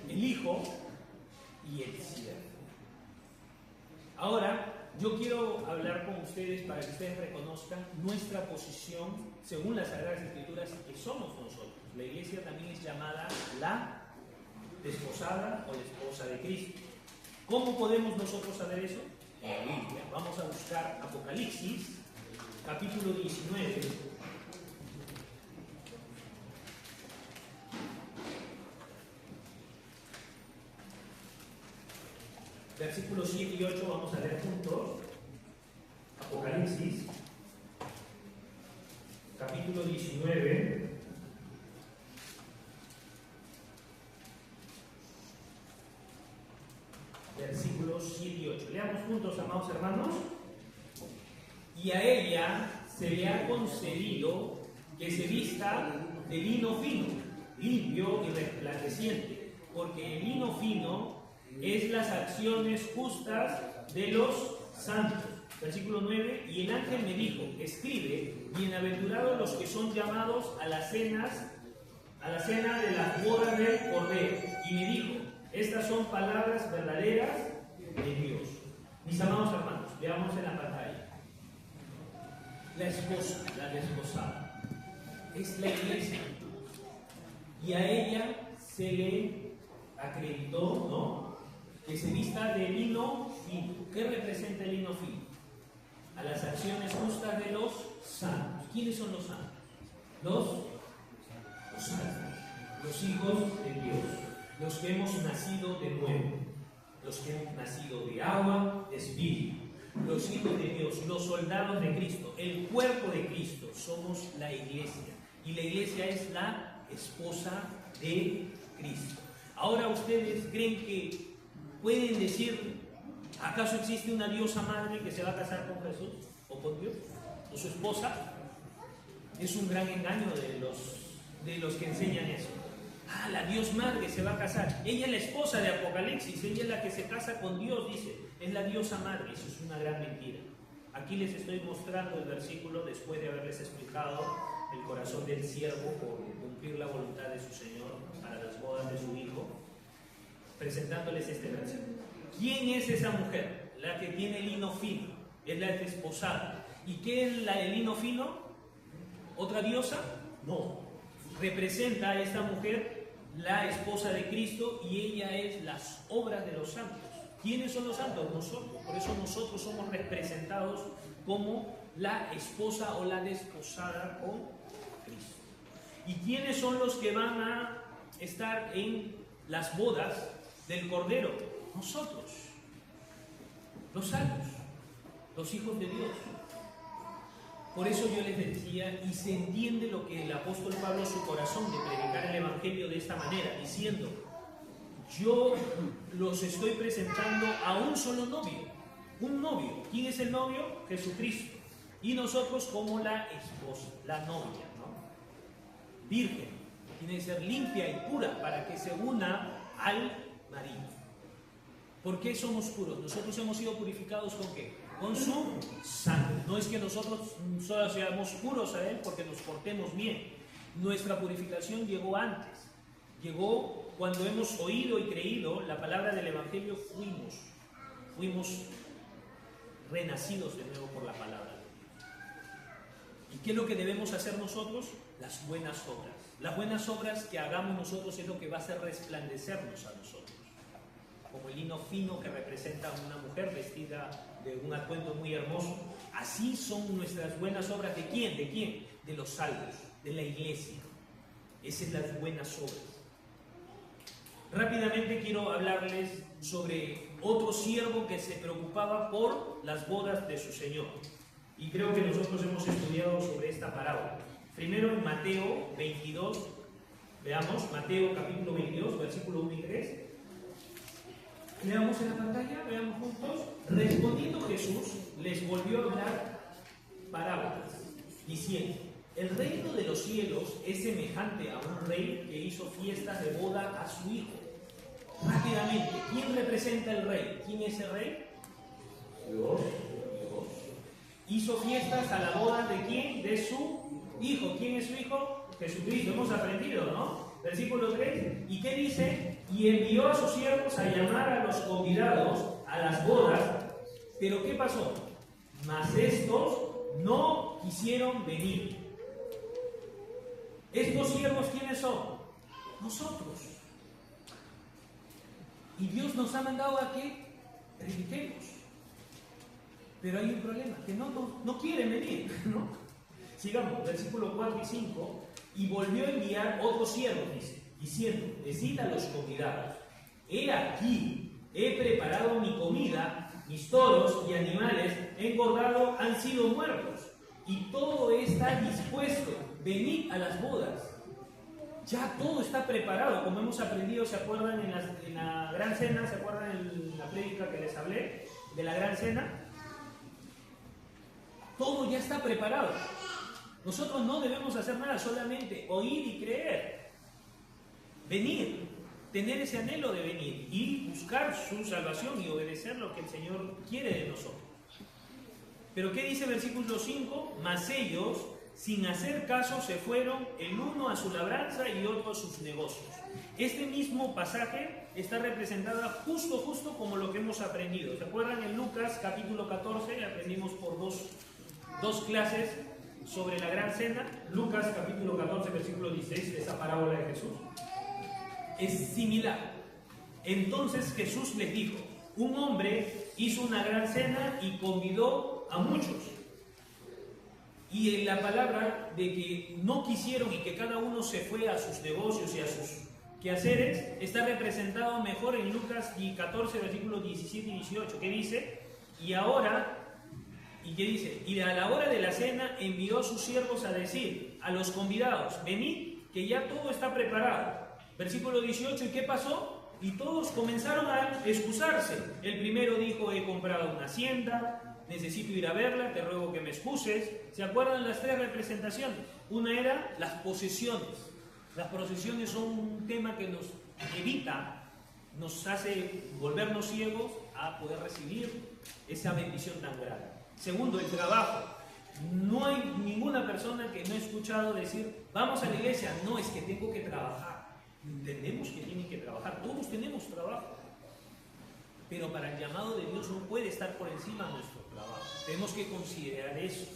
el Hijo y el siervo. Ahora, yo quiero hablar con ustedes para que ustedes reconozcan nuestra posición según las Sagradas Escrituras que somos nosotros. La iglesia también es llamada la desposada o la esposa de Cristo. ¿Cómo podemos nosotros saber eso? En la Biblia. Vamos a buscar Apocalipsis, capítulo 19. Versículos 7 y 8 vamos a leer juntos. Apocalipsis, capítulo 19. Versículos 7 y 8. Leamos juntos, amados hermanos. Y a ella se le ha concedido que se vista de lino fino, limpio y resplandeciente, porque el lino fino es las acciones justas de los santos. Versículo 9, y el ángel me dijo, escribe, bienaventurados los que son llamados a la cena de las bodas del Cordero. Y me dijo, estas son palabras verdaderas de Dios. Mis amados hermanos, veamos en la pantalla. La esposa, la desposada, es la iglesia. Y a ella se le acreditó, ¿no?, que se vista de lino fino. ¿Qué representa el lino fino? A las acciones justas de los santos. ¿Quiénes son los santos? Los santos, los hijos de Dios, los que hemos nacido de nuevo, los que hemos nacido de agua, de espíritu, los hijos de Dios, los soldados de Cristo, el cuerpo de Cristo. Somos la iglesia, y la iglesia es la esposa de Cristo. Ahora, ¿ustedes creen que pueden decir, acaso existe una diosa madre que se va a casar con Jesús o con Dios o su esposa? Es un gran engaño de los que enseñan eso. Ah, la Dios madre se va a casar. Ella es la esposa de Apocalipsis, ella es la que se casa con Dios, dice. Es la diosa madre. Eso es una gran mentira. Aquí les estoy mostrando el versículo después de haberles explicado el corazón del siervo por cumplir la voluntad de su Señor para las bodas de su Hijo, presentándoles este versículo. ¿Quién es esa mujer? La que tiene lino fino, es la desposada. ¿Y qué es la de lino fino? ¿Otra diosa? No. Representa a esta mujer la esposa de Cristo, y ella es las obras de los santos. ¿Quiénes son los santos? Nosotros. Por eso nosotros somos representados como la esposa o la desposada con Cristo. ¿Y quiénes son los que van a estar en las bodas del Cordero? Nosotros, los salvos, los hijos de Dios. Por eso yo les decía, y se entiende lo que el apóstol Pablo, su corazón de predicar el evangelio de esta manera, diciendo, yo los estoy presentando a un solo novio, un novio. ¿Quién es el novio? Jesucristo. Y nosotros como la esposa, la novia, ¿no? Virgen, tiene que ser limpia y pura para que se una al marido. ¿Por qué somos puros? Nosotros hemos sido purificados ¿con qué? Con su sangre. No es que nosotros solo seamos puros a Él porque nos portemos bien. Nuestra purificación llegó antes. Llegó cuando hemos oído y creído la palabra del Evangelio, fuimos renacidos de nuevo por la palabra de Dios. ¿Y qué es lo que debemos hacer nosotros? Las buenas obras. Las buenas obras que hagamos nosotros es lo que va a hacer resplandecernos a nosotros. Como el lino fino que representa a una mujer vestida de un atuendo muy hermoso. Así son nuestras buenas obras. ¿De quién? ¿De quién? De los salvos, de la iglesia. Esas son las buenas obras. Rápidamente quiero hablarles sobre otro siervo que se preocupaba por las bodas de su Señor. Y creo que nosotros hemos estudiado sobre esta parábola. Primero en Mateo 22, veamos, Mateo capítulo 22, versículo 1 y 3. Leamos en la pantalla, veamos juntos. Respondiendo Jesús, les volvió a hablar parábolas, diciendo, el reino de los cielos es semejante a un rey que hizo fiestas de boda a su hijo. Rápidamente, ¿quién representa el rey? ¿Quién es el rey? Dios. Hizo fiestas a la boda de ¿quién? De su hijo. ¿Quién es su hijo? Jesucristo, hemos aprendido, ¿no? Versículo 3, ¿y qué dice? Y envió a sus siervos a llamar a los convidados a las bodas, pero ¿qué pasó? Mas estos no quisieron venir. ¿Estos siervos quiénes son? Nosotros. Y Dios nos ha mandado a que prediquemos. Pero hay un problema, que no quieren venir, ¿no? Sigamos, versículo 4 y 5. Y volvió a enviar otros siervos, dice, diciendo, decid a los convidados, he aquí, he preparado mi comida, mis toros y animales engordados han sido muertos, y todo está dispuesto, venid a las bodas. Ya todo está preparado, como hemos aprendido, ¿se acuerdan en la Gran Cena? ¿Se acuerdan en la prédica que les hablé de la Gran Cena? Todo ya está preparado. Nosotros no debemos hacer nada, solamente oír y creer. Venir, tener ese anhelo de venir y buscar su salvación y obedecer lo que el Señor quiere de nosotros. Pero ¿qué dice el versículo 5? Mas ellos, sin hacer caso, se fueron el uno a su labranza y otro a sus negocios. Este mismo pasaje está representado justo como lo que hemos aprendido. ¿Se acuerdan? En Lucas capítulo 14 aprendimos por dos clases sobre la Gran Cena. Lucas capítulo 14 versículo 16, esa parábola de Jesús es similar. Entonces Jesús les dijo, un hombre hizo una gran cena y convidó a muchos, y en la palabra de que no quisieron y que cada uno se fue a sus negocios y a sus quehaceres está representado mejor en Lucas 14 versículos 17 y 18, que dice, y qué dice, y a la hora de la cena envió a sus siervos a decir a los convidados, venid, que ya todo está preparado. Versículo 18, ¿y qué pasó? Y todos comenzaron a excusarse. El primero dijo, he comprado una hacienda, necesito ir a verla, te ruego que me excuses. ¿Se acuerdan las tres representaciones? Una era las posesiones. Las posesiones son un tema que nos evita, nos hace volvernos ciegos a poder recibir esa bendición tan grande. Segundo, el trabajo. No hay ninguna persona que no he escuchado decir, vamos a la iglesia. No, es que tengo que trabajar. Entendemos que tienen que trabajar, todos tenemos trabajo. Pero para el llamado de Dios no puede estar por encima de nuestro trabajo. Tenemos que considerar eso.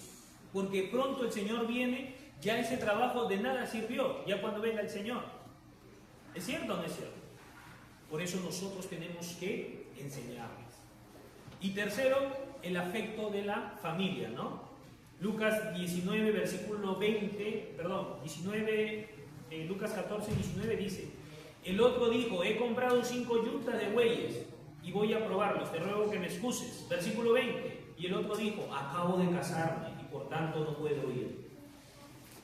Porque pronto el Señor viene, ya ese trabajo de nada sirvió, ya cuando venga el Señor. ¿Es cierto o no es cierto? Por eso nosotros tenemos que enseñarles. Y tercero, el afecto de la familia, ¿no? Lucas 19, versículo 20, perdón, 19, Lucas 14, 19 dice, el otro dijo, he comprado 5 yuntas de bueyes y voy a probarlos, te ruego que me excuses. Versículo 20, y el otro dijo, acabo de casarme y por tanto no puedo ir.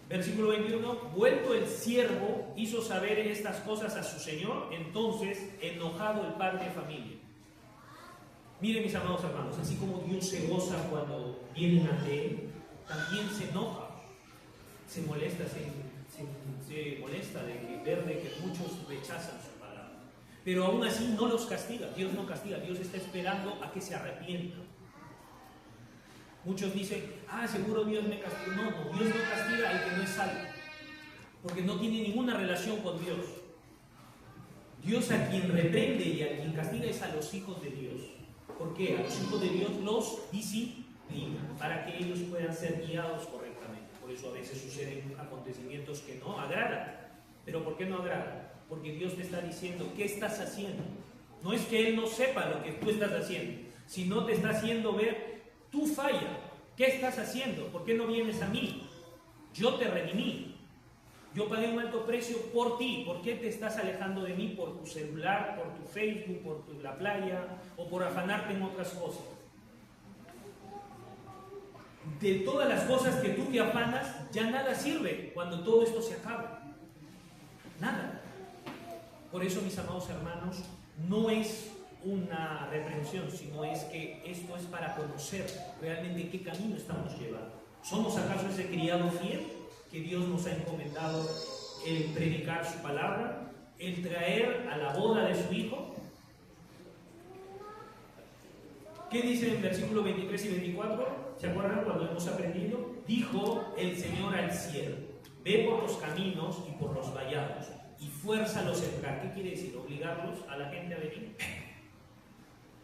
Versículo 21, vuelto el siervo hizo saber estas cosas a su señor, entonces enojado el padre de familia. Miren, mis amados hermanos, así como Dios se goza cuando vienen ante Él, también se enoja, se molesta, se molesta de ver de que muchos rechazan su palabra. Pero aún así no los castiga, Dios no castiga, Dios está esperando a que se arrepientan. Muchos dicen, seguro Dios me castiga. No, Dios no castiga al que no es salvo, porque no tiene ninguna relación con Dios. Dios a quien reprende y a quien castiga es a los hijos de Dios. ¿Por qué? A los hijos de Dios los disciplina, para que ellos puedan ser guiados correctamente. Por eso a veces suceden acontecimientos que no agradan. ¿Pero por qué no agradan? Porque Dios te está diciendo, ¿qué estás haciendo? No es que Él no sepa lo que tú estás haciendo, sino te está haciendo ver tu falla. ¿Qué estás haciendo? ¿Por qué no vienes a mí? Yo te redimí. Yo pagué un alto precio por ti. ¿Por qué te estás alejando de mí? Por tu celular, por tu Facebook, por la playa o por afanarte en otras cosas. De todas las cosas que tú te afanas, ya nada sirve cuando todo esto se acabe. Nada. Por eso, mis amados hermanos, no es una reprensión, sino es que esto es para conocer realmente qué camino estamos llevando. ¿Somos acaso ese criado fiel que Dios nos ha encomendado el predicar su palabra, el traer a la boda de su Hijo? ¿Qué dice en versículos 23 y 24? ¿Se acuerdan cuando hemos aprendido? Dijo el Señor al siervo, Ve por los caminos y por los vallados y fuérzalos a entrar. ¿Qué quiere decir? Obligarlos a la gente a venir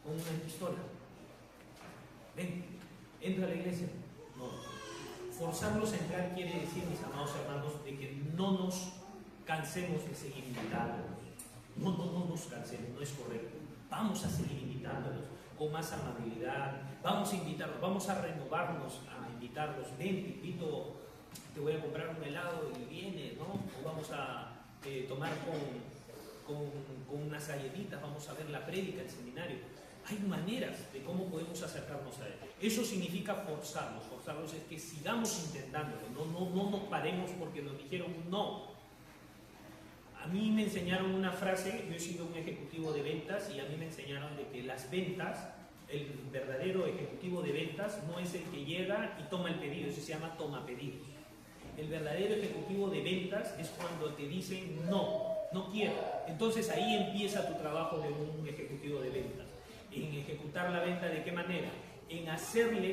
con una pistola. Ven, entra a la iglesia. No. Forzarlos a entrar quiere decir, mis amados hermanos, de que no nos cansemos de seguir invitándolos. No nos cansemos, no es correcto. Vamos a seguir invitándolos con más amabilidad. Vamos a invitarlos, vamos a renovarnos, a invitarlos. Ven, te invito, te voy a comprar un helado y viene, ¿no? O vamos a tomar con unas galletitas, vamos a ver la prédica, el seminario. Hay maneras de cómo podemos acercarnos a él. Eso significa forzarlos. Forzarlos es que sigamos intentándolo. No nos paremos porque nos dijeron no. A mí me enseñaron una frase, yo he sido un ejecutivo de ventas y a mí me enseñaron de que las ventas, el verdadero ejecutivo de ventas no es el que llega y toma el pedido, eso se llama toma pedidos. El verdadero ejecutivo de ventas es cuando te dicen no quiero. Entonces ahí empieza tu trabajo de un ejecutivo de ventas. En ejecutar la venta, ¿de qué manera? En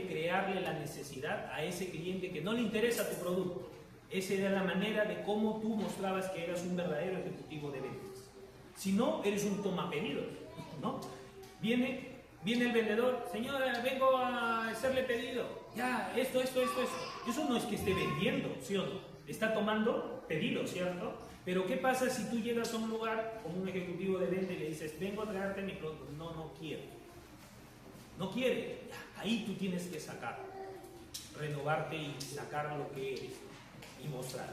crearle la necesidad a ese cliente que no le interesa tu producto. Esa era la manera de cómo tú mostrabas que eras un verdadero ejecutivo de ventas. Si no, eres un tomapedidos, ¿no? Viene el vendedor, señora, vengo a hacerle pedido. Ya, esto. Eso no es que esté vendiendo, ¿sí o no? Está tomando pedido, ¿cierto? Pero ¿qué pasa si tú llegas a un lugar como un ejecutivo de venta y le dices, vengo a traerte mi producto? No quiero. No quiere. Ahí tú tienes que renovarte y sacar lo que eres y mostrar.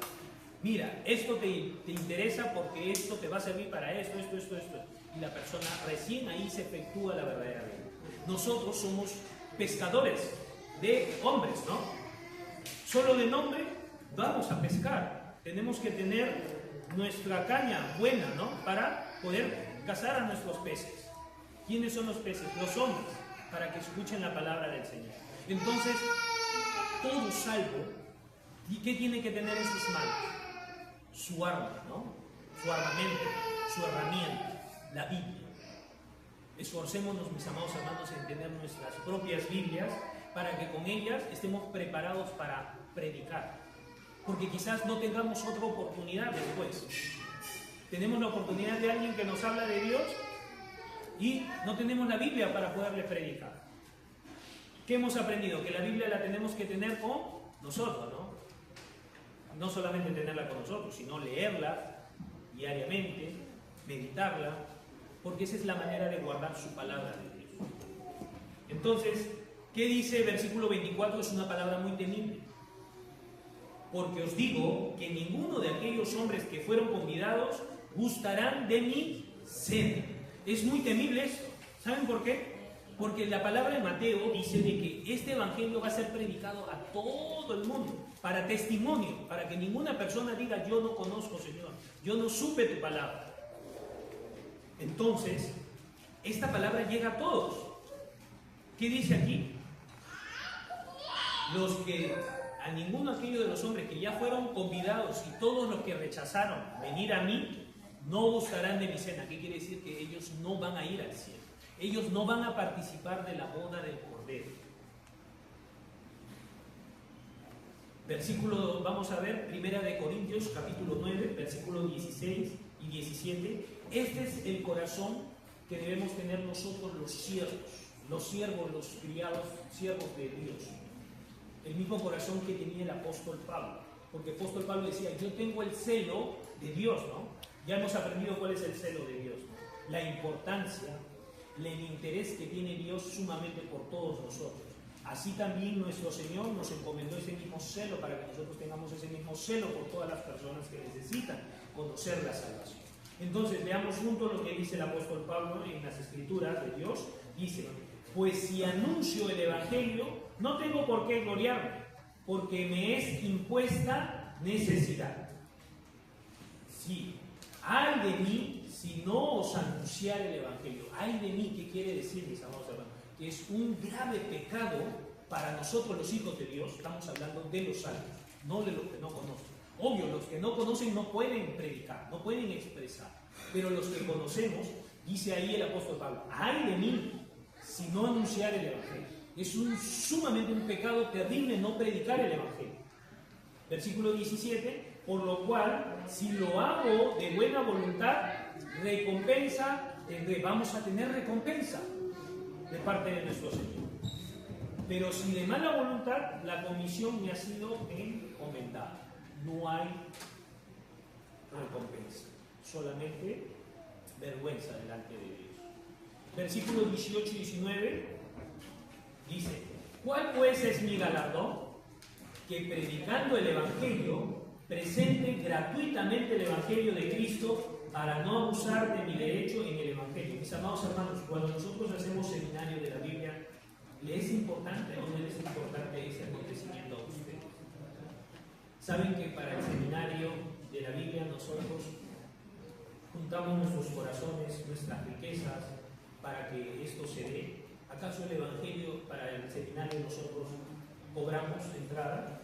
Mira, esto te interesa porque esto te va a servir para esto. Y la persona recién ahí se efectúa la verdadera venta. Nosotros somos pescadores de hombres, ¿no? Solo de nombre vamos a pescar. Tenemos que tener nuestra caña buena, ¿no? Para poder cazar a nuestros peces. ¿Quiénes son los peces? Los hombres, para que escuchen la palabra del Señor. Entonces, todo salvo, ¿y qué tiene que tener en sus manos? Su arma, ¿no? Su armamento, su herramienta, la Biblia. Esforcémonos, mis amados hermanos, en tener nuestras propias Biblias para que con ellas estemos preparados para predicar. Porque quizás no tengamos otra oportunidad después. Tenemos la oportunidad de alguien que nos habla de Dios y no tenemos la Biblia para poderle predicar. ¿Qué hemos aprendido? Que la Biblia la tenemos que tener con nosotros, ¿no? No solamente tenerla con nosotros, sino leerla diariamente, meditarla, porque esa es la manera de guardar su palabra de Dios. Entonces, ¿qué dice el versículo 24? Es una palabra muy temible. Porque os digo que ninguno de aquellos hombres que fueron convidados gustarán de mi cena. Es muy temible esto. ¿Saben por qué? Porque la palabra de Mateo dice de que este evangelio va a ser predicado a todo el mundo, para testimonio, para que ninguna persona diga, yo no conozco, Señor, yo no supe tu palabra. Entonces, esta palabra llega a todos. ¿Qué dice aquí? A ninguno de aquellos de los hombres que ya fueron convidados y todos los que rechazaron venir a mí, no gustarán de mi cena. ¿Qué quiere decir? Que ellos no van a ir al cielo. Ellos no van a participar de la boda del Cordero. Versículo, vamos a ver, 1 Corintios, capítulo 9, versículos 16 y 17. Este es el corazón que debemos tener nosotros los siervos, los criados, siervos de Dios. El mismo corazón que tenía el apóstol Pablo. Porque el apóstol Pablo decía, yo tengo el celo de Dios, ¿no? Ya hemos aprendido cuál es el celo de Dios, ¿no? La importancia, el interés que tiene Dios sumamente por todos nosotros. Así también nuestro Señor nos encomendó ese mismo celo para que nosotros tengamos ese mismo celo por todas las personas que necesitan conocer la salvación. Entonces veamos juntos lo que dice el apóstol Pablo en las Escrituras de Dios. Dice, pues si anuncio el Evangelio, no tengo por qué gloriarme, porque me es impuesta necesidad. Sí, ay de mí si no os anunciar el Evangelio. Ay de mí, ¿qué quiere decir, mis amados hermanos? Que es un grave pecado para nosotros los hijos de Dios. Estamos hablando de los salvos, no de los que no conocen. Obvio, los que no conocen no pueden predicar, no pueden expresar. Pero los que conocemos, dice ahí el apóstol Pablo, ay de mí si no anunciar el Evangelio. Es sumamente un pecado terrible no predicar el Evangelio. Versículo 17, por lo cual, si lo hago de buena voluntad, recompensa tendré. Vamos a tener recompensa de parte de nuestro Señor. Pero si de mala voluntad, la comisión me ha sido encomendada. No hay recompensa, solamente vergüenza delante de Dios. Versículos 18 y 19 dice: ¿cuál pues es mi galardón? Que predicando el Evangelio, presente gratuitamente el Evangelio de Cristo para no abusar de mi derecho en el Evangelio. Mis amados hermanos, cuando nosotros hacemos seminario de la Biblia, ¿le es importante o no les es importante ese acontecimiento a ustedes? Saben que para el seminario de la Biblia nosotros juntamos nuestros corazones, nuestras riquezas, para que esto se dé. ¿Acaso el Evangelio para el seminario nosotros cobramos entrada?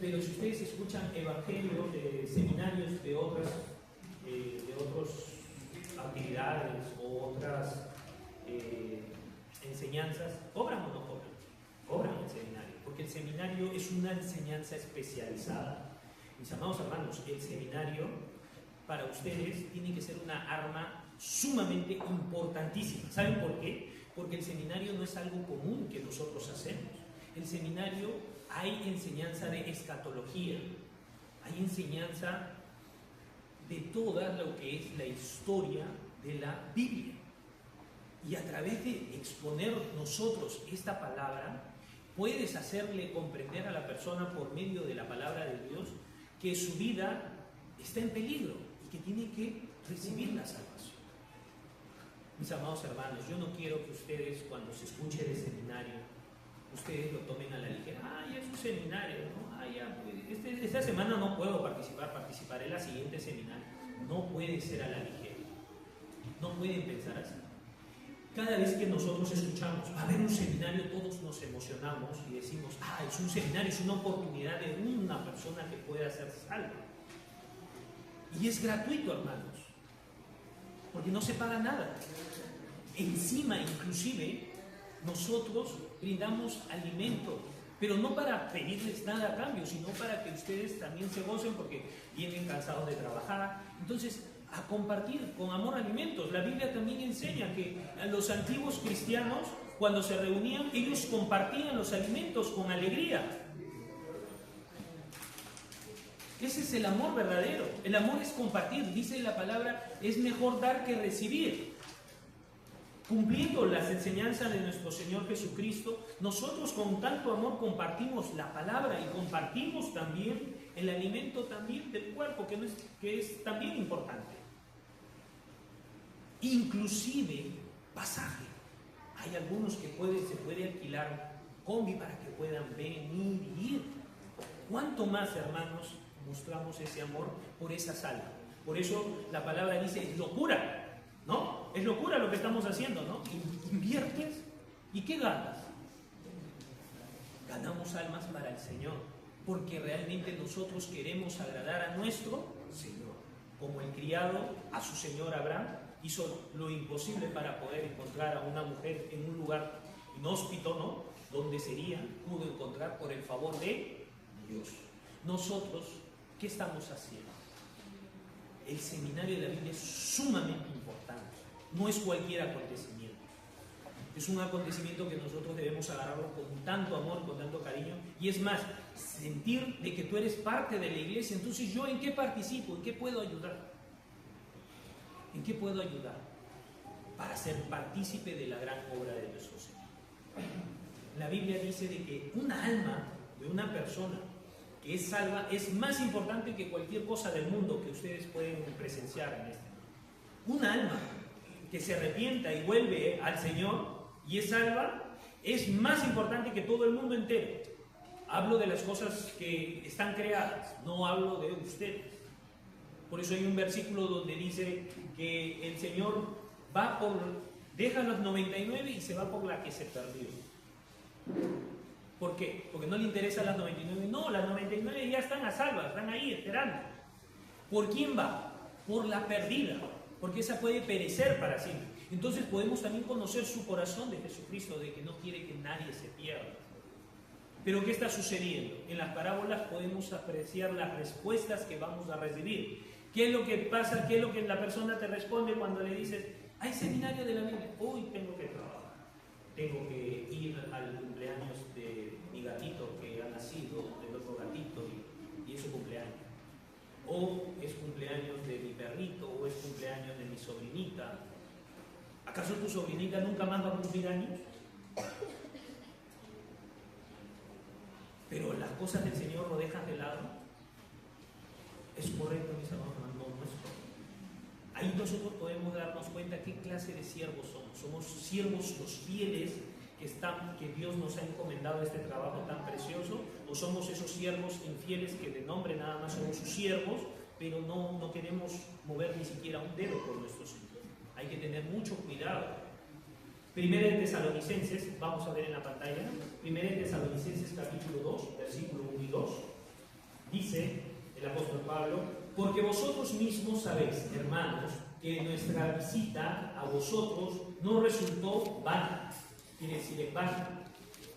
Pero si ustedes escuchan evangelios de seminarios de otras actividades o otras enseñanzas, ¿cobran o no cobran? Cobran el seminario, porque el seminario es una enseñanza especializada. Mis amados hermanos, el seminario para ustedes tiene que ser una arma sumamente importantísima. ¿Saben por qué? Porque el seminario no es algo común que nosotros hacemos. El seminario hay enseñanza de escatología, hay enseñanza de toda lo que es la historia de la Biblia. Y a través de exponer nosotros esta palabra, puedes hacerle comprender a la persona por medio de la palabra de Dios que su vida está en peligro y que tiene que recibir la salvación. Mis amados hermanos, yo no quiero que ustedes, cuando se escuche de seminario, ustedes lo tomen a la ligera. Ya es un seminario, ¿no? Ya, pues, esta semana no puedo participaré en la siguiente seminario. No puede ser a la ligera. No pueden pensar así. Cada vez que nosotros escuchamos, va a haber un seminario, todos nos emocionamos y decimos, es un seminario, es una oportunidad de una persona que pueda ser salva. Y es gratuito, hermanos, porque no se paga nada. Encima, inclusive, nosotros brindamos alimento, pero no para pedirles nada a cambio, sino para que ustedes también se gocen porque vienen cansados de trabajar. Entonces, a compartir con amor alimentos. La Biblia también enseña que a los antiguos cristianos, cuando se reunían, ellos compartían los alimentos con alegría. Ese es el amor verdadero. El amor es compartir. Dice la palabra, es mejor dar que recibir. Cumpliendo las enseñanzas de nuestro Señor Jesucristo, nosotros con tanto amor compartimos la palabra y compartimos también el alimento también del cuerpo, que es también importante. Inclusive, pasaje. Hay algunos que se puede alquilar combi para que puedan venir y ir. ¿Cuánto más, hermanos, mostramos ese amor por esa salva? Por eso la palabra dice, es locura, ¿no? Es locura lo que estamos haciendo, ¿no? Inviertes y ¿qué ganas? Ganamos almas para el Señor, porque realmente nosotros queremos agradar a nuestro Señor. Como el criado a su señor Abraham hizo lo imposible para poder encontrar a una mujer en un lugar inhóspito, ¿no? Donde pudo encontrar por el favor de Dios. Nosotros, ¿qué estamos haciendo? El seminario de la Biblia es sumamente importante. No es cualquier acontecimiento. Es un acontecimiento que nosotros debemos agarrarlo con tanto amor, con tanto cariño. Y es más, sentir de que tú eres parte de la iglesia. Entonces, ¿yo en qué participo? ¿En qué puedo ayudar? ¿En qué puedo ayudar? Para ser partícipe de la gran obra de nuestro Señor. La Biblia dice de que una alma de una persona que es salva es más importante que cualquier cosa del mundo que ustedes pueden presenciar en este mundo. Una alma que se arrepienta y vuelve al Señor y es salva es más importante que todo el mundo entero. Hablo de las cosas que están creadas, no hablo de ustedes. Por eso hay un versículo donde dice que el Señor deja los 99 y se va por la que se perdió. ¿Por qué? Porque no le interesan las 99. No, las 99 ya están a salvo, están ahí esperando. ¿Por quién va? Por la perdida, porque esa puede perecer para siempre. Entonces podemos también conocer su corazón de Jesucristo, de que no quiere que nadie se pierda. Pero ¿qué está sucediendo? En las parábolas podemos apreciar las respuestas que vamos a recibir. ¿Qué es lo que pasa? ¿Qué es lo que la persona te responde cuando le dices, hay seminario de la Biblia? Hoy tengo que trabajar. Tengo que ir al cumpleaños de mi gatito que ha nacido, del otro gatito, y es su cumpleaños. O es cumpleaños de mi perrito, o es cumpleaños de mi sobrinita. ¿Acaso tu sobrinita nunca más va a cumplir años? Pero las cosas del Señor lo dejas de lado. ¿Es correcto, mis hermanos? No, no es correcto. Ahí nosotros podemos darnos cuenta qué clase de siervos somos. Somos siervos los fieles que Dios nos ha encomendado este trabajo tan precioso, o somos esos siervos infieles que de nombre nada más somos sus siervos, pero no queremos mover ni siquiera un dedo por nuestro Señor. Hay que tener mucho cuidado. Primera de Tesalonicenses, vamos a ver en la pantalla, Primera de Tesalonicenses capítulo 2, versículo 1 y 2, dice el apóstol Pablo, porque vosotros mismos sabéis, hermanos, que nuestra visita a vosotros no resultó vana, quiere decir en vano.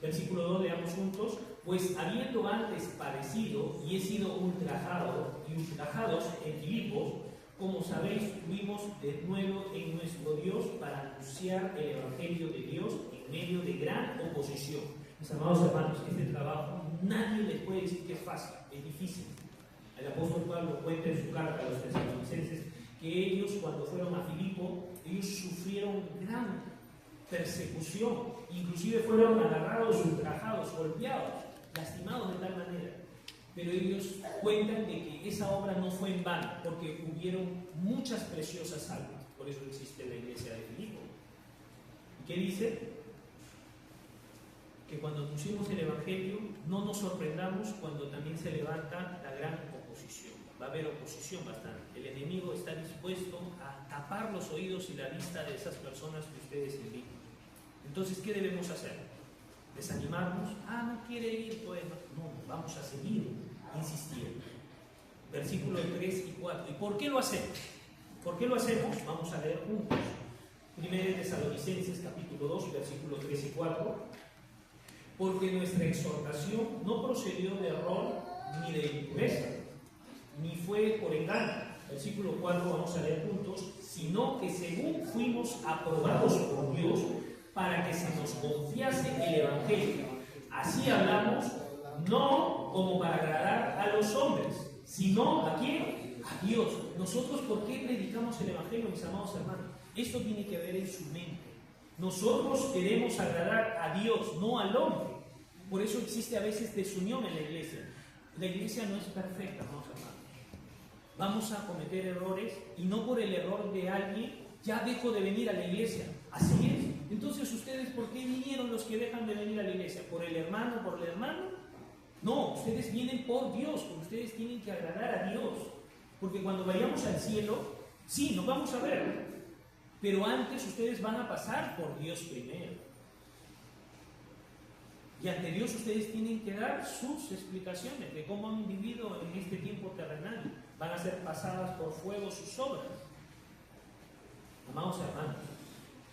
Versículo 2, leamos juntos, pues habiendo antes padecido y he sido ultrajados en Filipos, como sabéis, tuvimos de nuevo en nuestro Dios para anunciar el Evangelio de Dios en medio de gran oposición. Mis amados hermanos, este trabajo nadie les puede decir que es fácil, es difícil. El apóstol Pablo cuenta en su carta a los tesalonicenses que ellos, cuando fueron a Filipo, ellos sufrieron gran persecución, inclusive fueron agarrados, ultrajados, golpeados, lastimados de tal manera. Pero ellos cuentan de que esa obra no fue en vano, porque hubieron muchas preciosas almas. Por eso existe la iglesia de Filipo. ¿Y qué dice? Que cuando anunciamos el Evangelio, no nos sorprendamos cuando también se levanta la gran oposición. Va a haber oposición bastante. El enemigo está dispuesto a tapar los oídos y la vista de esas personas que ustedes invitan. Entonces, ¿qué debemos hacer? ¿Desanimarnos? No quiere ir, pues no, vamos a seguir insistiendo. Versículos 3 y 4. ¿Y por qué lo hacemos? ¿Por qué lo hacemos? Vamos a leer juntos. Primera de Tesalonicenses capítulo 2, versículos 3 y 4. Porque nuestra exhortación no procedió de error ni de impureza, ni fue por engaño. Versículo 4 vamos a leer juntos. Sino que según fuimos aprobados por Dios, para que se nos confiase el Evangelio. Así hablamos, no como para agradar a los hombres, sino ¿a quién? A Dios. Nosotros, ¿por qué predicamos el Evangelio, mis amados hermanos? Esto tiene que ver en su mente. Nosotros queremos agradar a Dios, no al hombre. Por eso existe a veces desunión en la iglesia. La iglesia no es perfecta, amados hermanos. Vamos a cometer errores y no por el error de alguien ya dejo de venir a la iglesia. Así es. Entonces, ¿ustedes por qué vinieron los que dejan de venir a la iglesia? ¿Por el hermano, por el hermano? No, ustedes vienen por Dios, porque ustedes tienen que agradar a Dios. Porque cuando vayamos al cielo, sí, nos vamos a ver. Pero antes ustedes van a pasar por Dios primero. Y ante Dios ustedes tienen que dar sus explicaciones de cómo han vivido en este tiempo terrenal. Van a ser pasadas por fuego sus obras. Amados hermanos,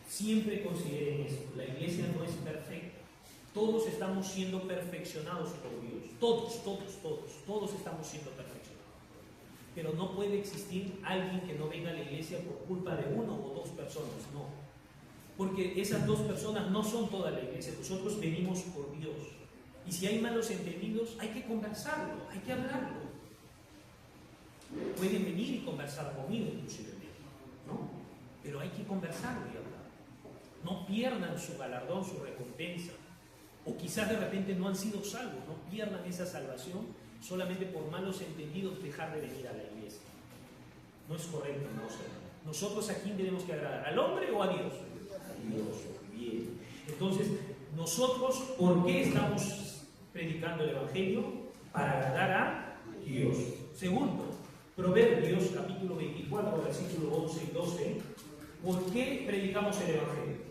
siempre consideren esto, la iglesia no es perfecta, todos estamos siendo perfeccionados por Dios, todos estamos siendo perfeccionados, pero no puede existir alguien que no venga a la iglesia por culpa de uno o dos personas, no, porque esas dos personas no son toda la iglesia, nosotros venimos por Dios, y si hay malos entendidos hay que conversarlo, hay que hablarlo, pueden venir y conversar conmigo inclusive, ¿no? Pero hay que conversarlo y hablar. No pierdan su galardón, su recompensa. O quizás de repente no han sido salvos, no pierdan esa salvación solamente por malos entendidos dejar de venir a la iglesia. No es correcto, no sé. Nosotros a quién tenemos que agradar, ¿al hombre o a Dios? A Dios, bien. Entonces, nosotros, ¿por qué estamos predicando el Evangelio? Para agradar a Dios. Segundo, Proverbios capítulo 24, versículo 11 y 12. ¿Por qué predicamos el Evangelio?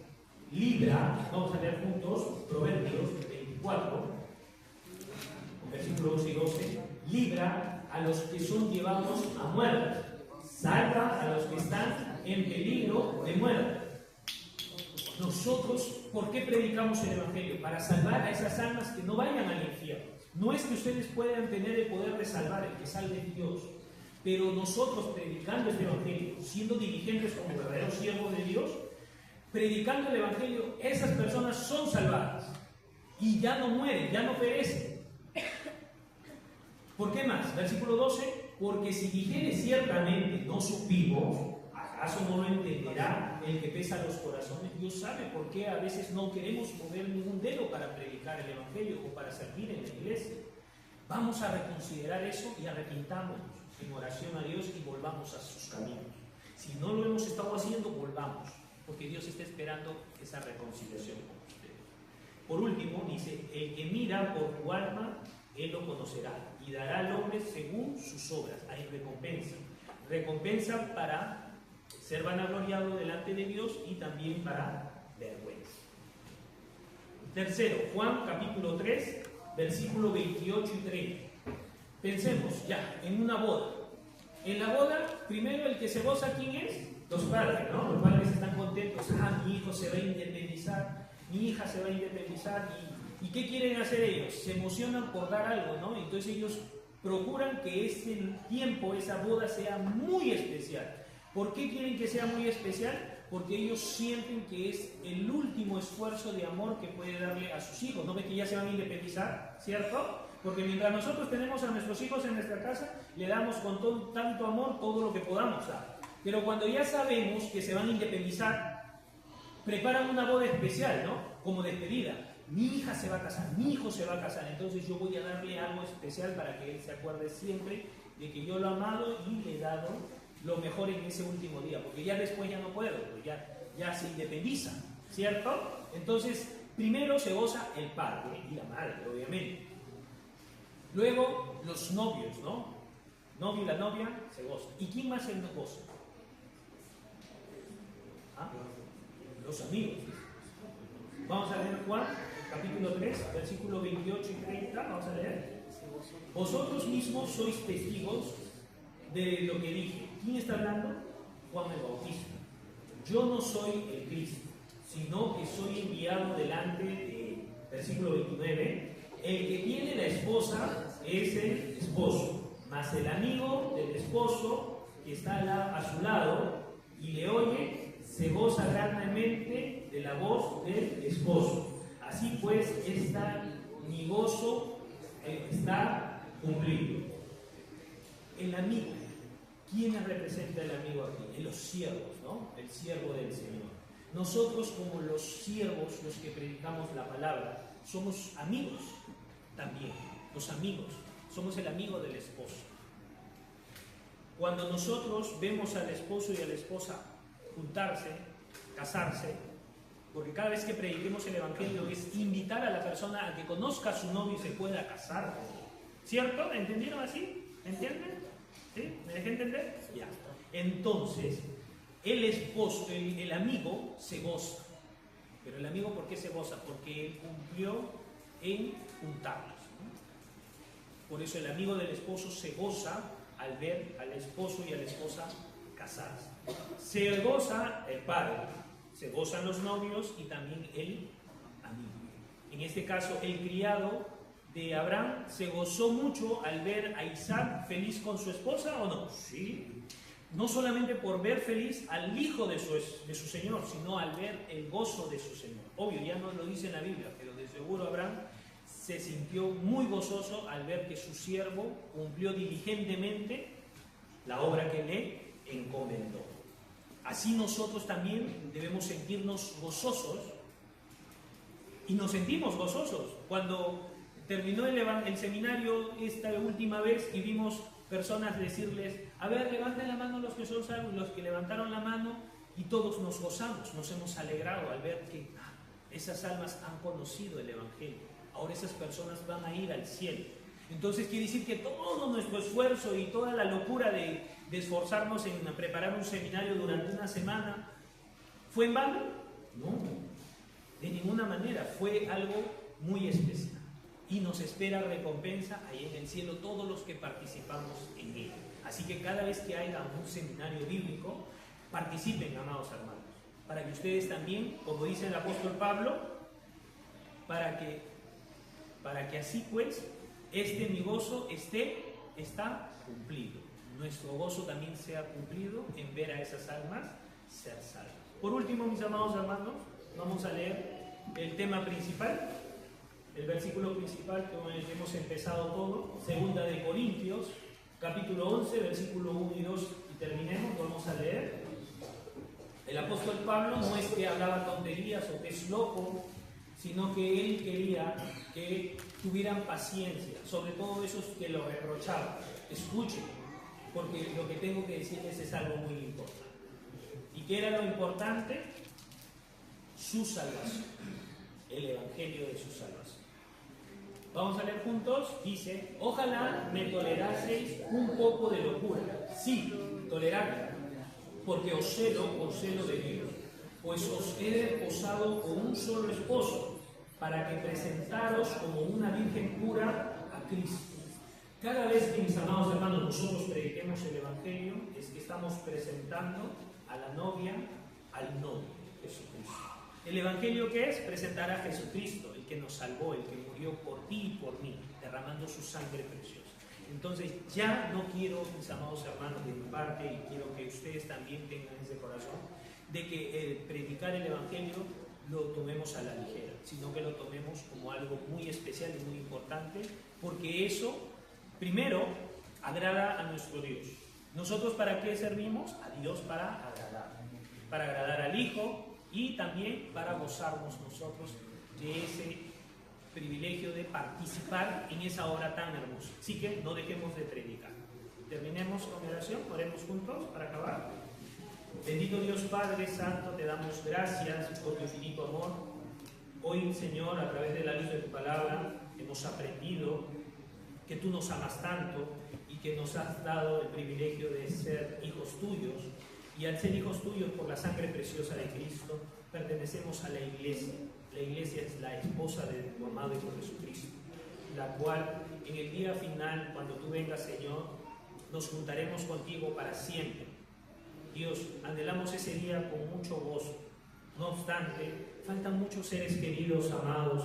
Libra, vamos a leer juntos, Proverbios 24, versículo 11 y 12. Libra a los que son llevados a muerte, salva a los que están en peligro de muerte. Nosotros, ¿por qué predicamos el Evangelio? Para salvar a esas almas que no vayan al infierno. No es que ustedes puedan tener el poder de salvar, el que salve es Dios. Pero nosotros, predicando este Evangelio, siendo diligentes como verdaderos siervos de Dios, predicando el Evangelio, esas personas son salvadas. Y ya no mueren, ya no perecen. ¿Por qué más? Versículo 12. Porque si dijere ciertamente no supimos, ¿acaso no lo entenderá el que pesa los corazones? Dios sabe por qué a veces no queremos mover ningún dedo para predicar el Evangelio o para servir en la iglesia. Vamos a reconsiderar eso y arrepintámonos en oración a Dios y volvamos a sus caminos. Si no lo hemos estado haciendo, volvamos, porque Dios está esperando esa reconciliación con ustedes. Por último, dice, el que mira por tu alma, él lo conocerá y dará al hombre según sus obras. Hay recompensa. Recompensa para ser vanagloriado delante de Dios y también para vergüenza. Tercero, Juan capítulo 3, versículo 28 y 30. Pensemos ya en una boda. En la boda, primero el que se goza, ¿quién es? Los padres, ¿no? Los padres están contentos. Mi hijo se va a independizar, mi hija se va a independizar. ¿Y qué quieren hacer ellos? Se emocionan por dar algo, ¿no? Entonces ellos procuran que ese tiempo, esa boda sea muy especial. ¿Por qué quieren que sea muy especial? Porque ellos sienten que es el último esfuerzo de amor que puede darle a sus hijos. ¿No ves que ya se van a independizar? ¿Cierto? Porque mientras nosotros tenemos a nuestros hijos en nuestra casa, le damos con tanto amor todo lo que podamos dar. Pero cuando ya sabemos que se van a independizar, preparan una boda especial, ¿no? Como despedida. Mi hija se va a casar, mi hijo se va a casar, entonces yo voy a darle algo especial para que él se acuerde siempre de que yo lo he amado y le he dado lo mejor en ese último día, porque ya después ya no puedo, porque ya se independiza, ¿cierto? Entonces, primero se goza el padre y la madre, obviamente. Luego, los novios, ¿no? Novio y la novia se gozan. ¿Y quién más se goza? Los amigos. Vamos a leer Juan, capítulo 3, versículo 28 y 30. Vamos a leer. Vosotros mismos sois testigos de lo que dije. ¿Quién está hablando? Juan el Bautista. Yo no soy el Cristo, sino que soy enviado delante de, versículo 29, el que tiene la esposa es el esposo, mas el amigo del esposo que está a su lado y le oye, se goza grandemente de la voz del esposo. Así pues, mi gozo está cumplido. El amigo. ¿Quién representa el amigo aquí? Los siervos, ¿no? El siervo del Señor. Nosotros, como los siervos, los que predicamos la palabra, somos amigos también. Los amigos. Somos el amigo del esposo. Cuando nosotros vemos al esposo y a la esposa juntarse, casarse, porque cada vez que prediquemos el Evangelio es invitar a la persona a que conozca a su novio y se pueda casar. ¿Cierto? ¿Entendieron así? ¿Entienden? ¿Sí? ¿Me dejé entender? Ya. Entonces, el esposo, el amigo se goza. Pero el amigo, ¿por qué se goza? Porque él cumplió en juntarlos, ¿no? Por eso el amigo del esposo se goza al ver al esposo y a la esposa casarse. Se goza el padre, se gozan los novios y también el amigo. En este caso, el criado de Abraham se gozó mucho al ver a Isaac feliz con su esposa, ¿o no? Sí. No solamente por ver feliz al hijo de su señor, sino al ver el gozo de su señor. Obvio, ya no lo dice en la Biblia, pero de seguro Abraham se sintió muy gozoso al ver que su siervo cumplió diligentemente la obra que le encomendó. Así nosotros también debemos sentirnos gozosos, y nos sentimos gozosos cuando terminó el seminario esta última vez y vimos personas decirles, a ver, levanten la mano los que son salvos, los que levantaron la mano, y todos nos gozamos, nos hemos alegrado al ver que esas almas han conocido el Evangelio. Ahora esas personas van a ir al cielo. Entonces quiere decir que todo nuestro esfuerzo y toda la locura de esforzarnos en preparar un seminario durante una semana, ¿fue en vano? No, de ninguna manera, fue algo muy especial. Y nos espera recompensa ahí en el cielo todos los que participamos en él. Así que cada vez que haya un seminario bíblico, participen, amados hermanos. para que ustedes también, como dice el apóstol Pablo, para que así pues, mi gozo está cumplido. Nuestro gozo también sea cumplido en ver a esas almas ser salvas. Por último, mis amados hermanos, vamos a leer el tema principal, el versículo principal con el que hemos empezado todo, 2 de Corintios, capítulo 11, versículo 1 y 2, y terminemos, vamos a leer. El apóstol Pablo no es que hablaba tonterías o que es loco, sino que él quería que tuvieran paciencia, sobre todo esos que lo reprochaban. Escuchen, porque lo que tengo que decirles es algo muy importante. ¿Y qué era lo importante? Su salvación, el evangelio de su salvación. Vamos a leer juntos, dice: ojalá me toleraseis un poco de locura. Sí, toleradla, porque os celo de Dios, pues os he desposado con un solo esposo, para que presentaros como una virgen pura a Cristo. Cada vez que, mis amados hermanos, nosotros prediquemos el evangelio, es que estamos presentando a la novia, al novio, Jesucristo. ¿El evangelio qué es? Presentar a Jesucristo, el que nos salvó, el que murió por ti y por mí, derramando su sangre preciosa. Entonces, ya no quiero, mis amados hermanos, de mi parte, y quiero que ustedes también tengan ese corazón, de que predicar el evangelio lo tomemos a la ligera, sino que lo tomemos como algo muy especial y muy importante, porque eso, primero, agrada a nuestro Dios. ¿Nosotros para qué servimos? A Dios para agradar al Hijo, y también para gozarnos nosotros de ese privilegio de participar en esa obra tan hermosa. Así que no dejemos de predicar. Terminemos con oración, oremos juntos para acabar. Bendito Dios Padre Santo, te damos gracias por tu infinito amor. Hoy, Señor, a través de la luz de tu palabra, hemos aprendido que tú nos amas tanto y que nos has dado el privilegio de ser hijos tuyos. Y al ser hijos tuyos por la sangre preciosa de Cristo, pertenecemos a la iglesia. La iglesia es la esposa de tu amado Hijo Jesucristo, la cual en el día final, cuando tú vengas, Señor, nos juntaremos contigo para siempre. Dios, anhelamos ese día con mucho gozo. No obstante, faltan muchos seres queridos, amados,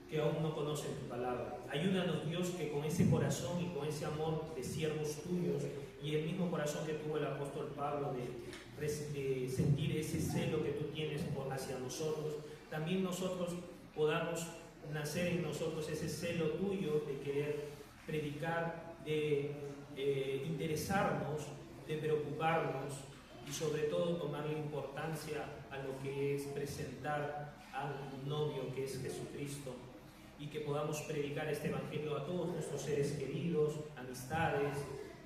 que aún no conocen tu palabra. Ayúdanos, Dios, que con ese corazón y con ese amor de siervos tuyos y el mismo corazón que tuvo el apóstol Pablo de sentir ese celo que tú tienes hacia nosotros, también nosotros podamos nacer en nosotros ese celo tuyo de querer predicar, de interesarnos, de preocuparnos y sobre todo tomarle importancia a lo que es presentar al novio que es Jesucristo, y que podamos predicar este evangelio a todos nuestros seres queridos, amistades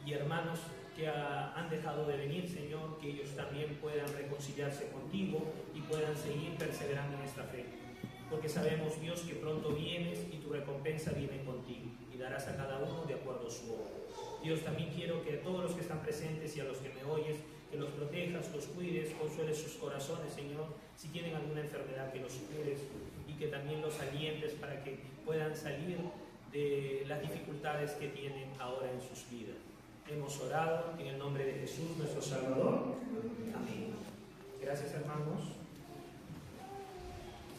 y hermanos que han dejado de venir, Señor, que ellos también puedan reconciliarse contigo y puedan seguir perseverando en esta fe. Porque sabemos, Dios, que pronto vienes y tu recompensa viene contigo y darás a cada uno de acuerdo a su obra. Dios, también quiero que a todos los que están presentes y a los que me oyes, que los protejas, los cuides, consueles sus corazones, Señor. Si tienen alguna enfermedad, que los cures y que también los alientes para que puedan salir de las dificultades que tienen ahora en sus vidas. Hemos orado en el nombre de Jesús, nuestro Salvador. Amén. Gracias, hermanos.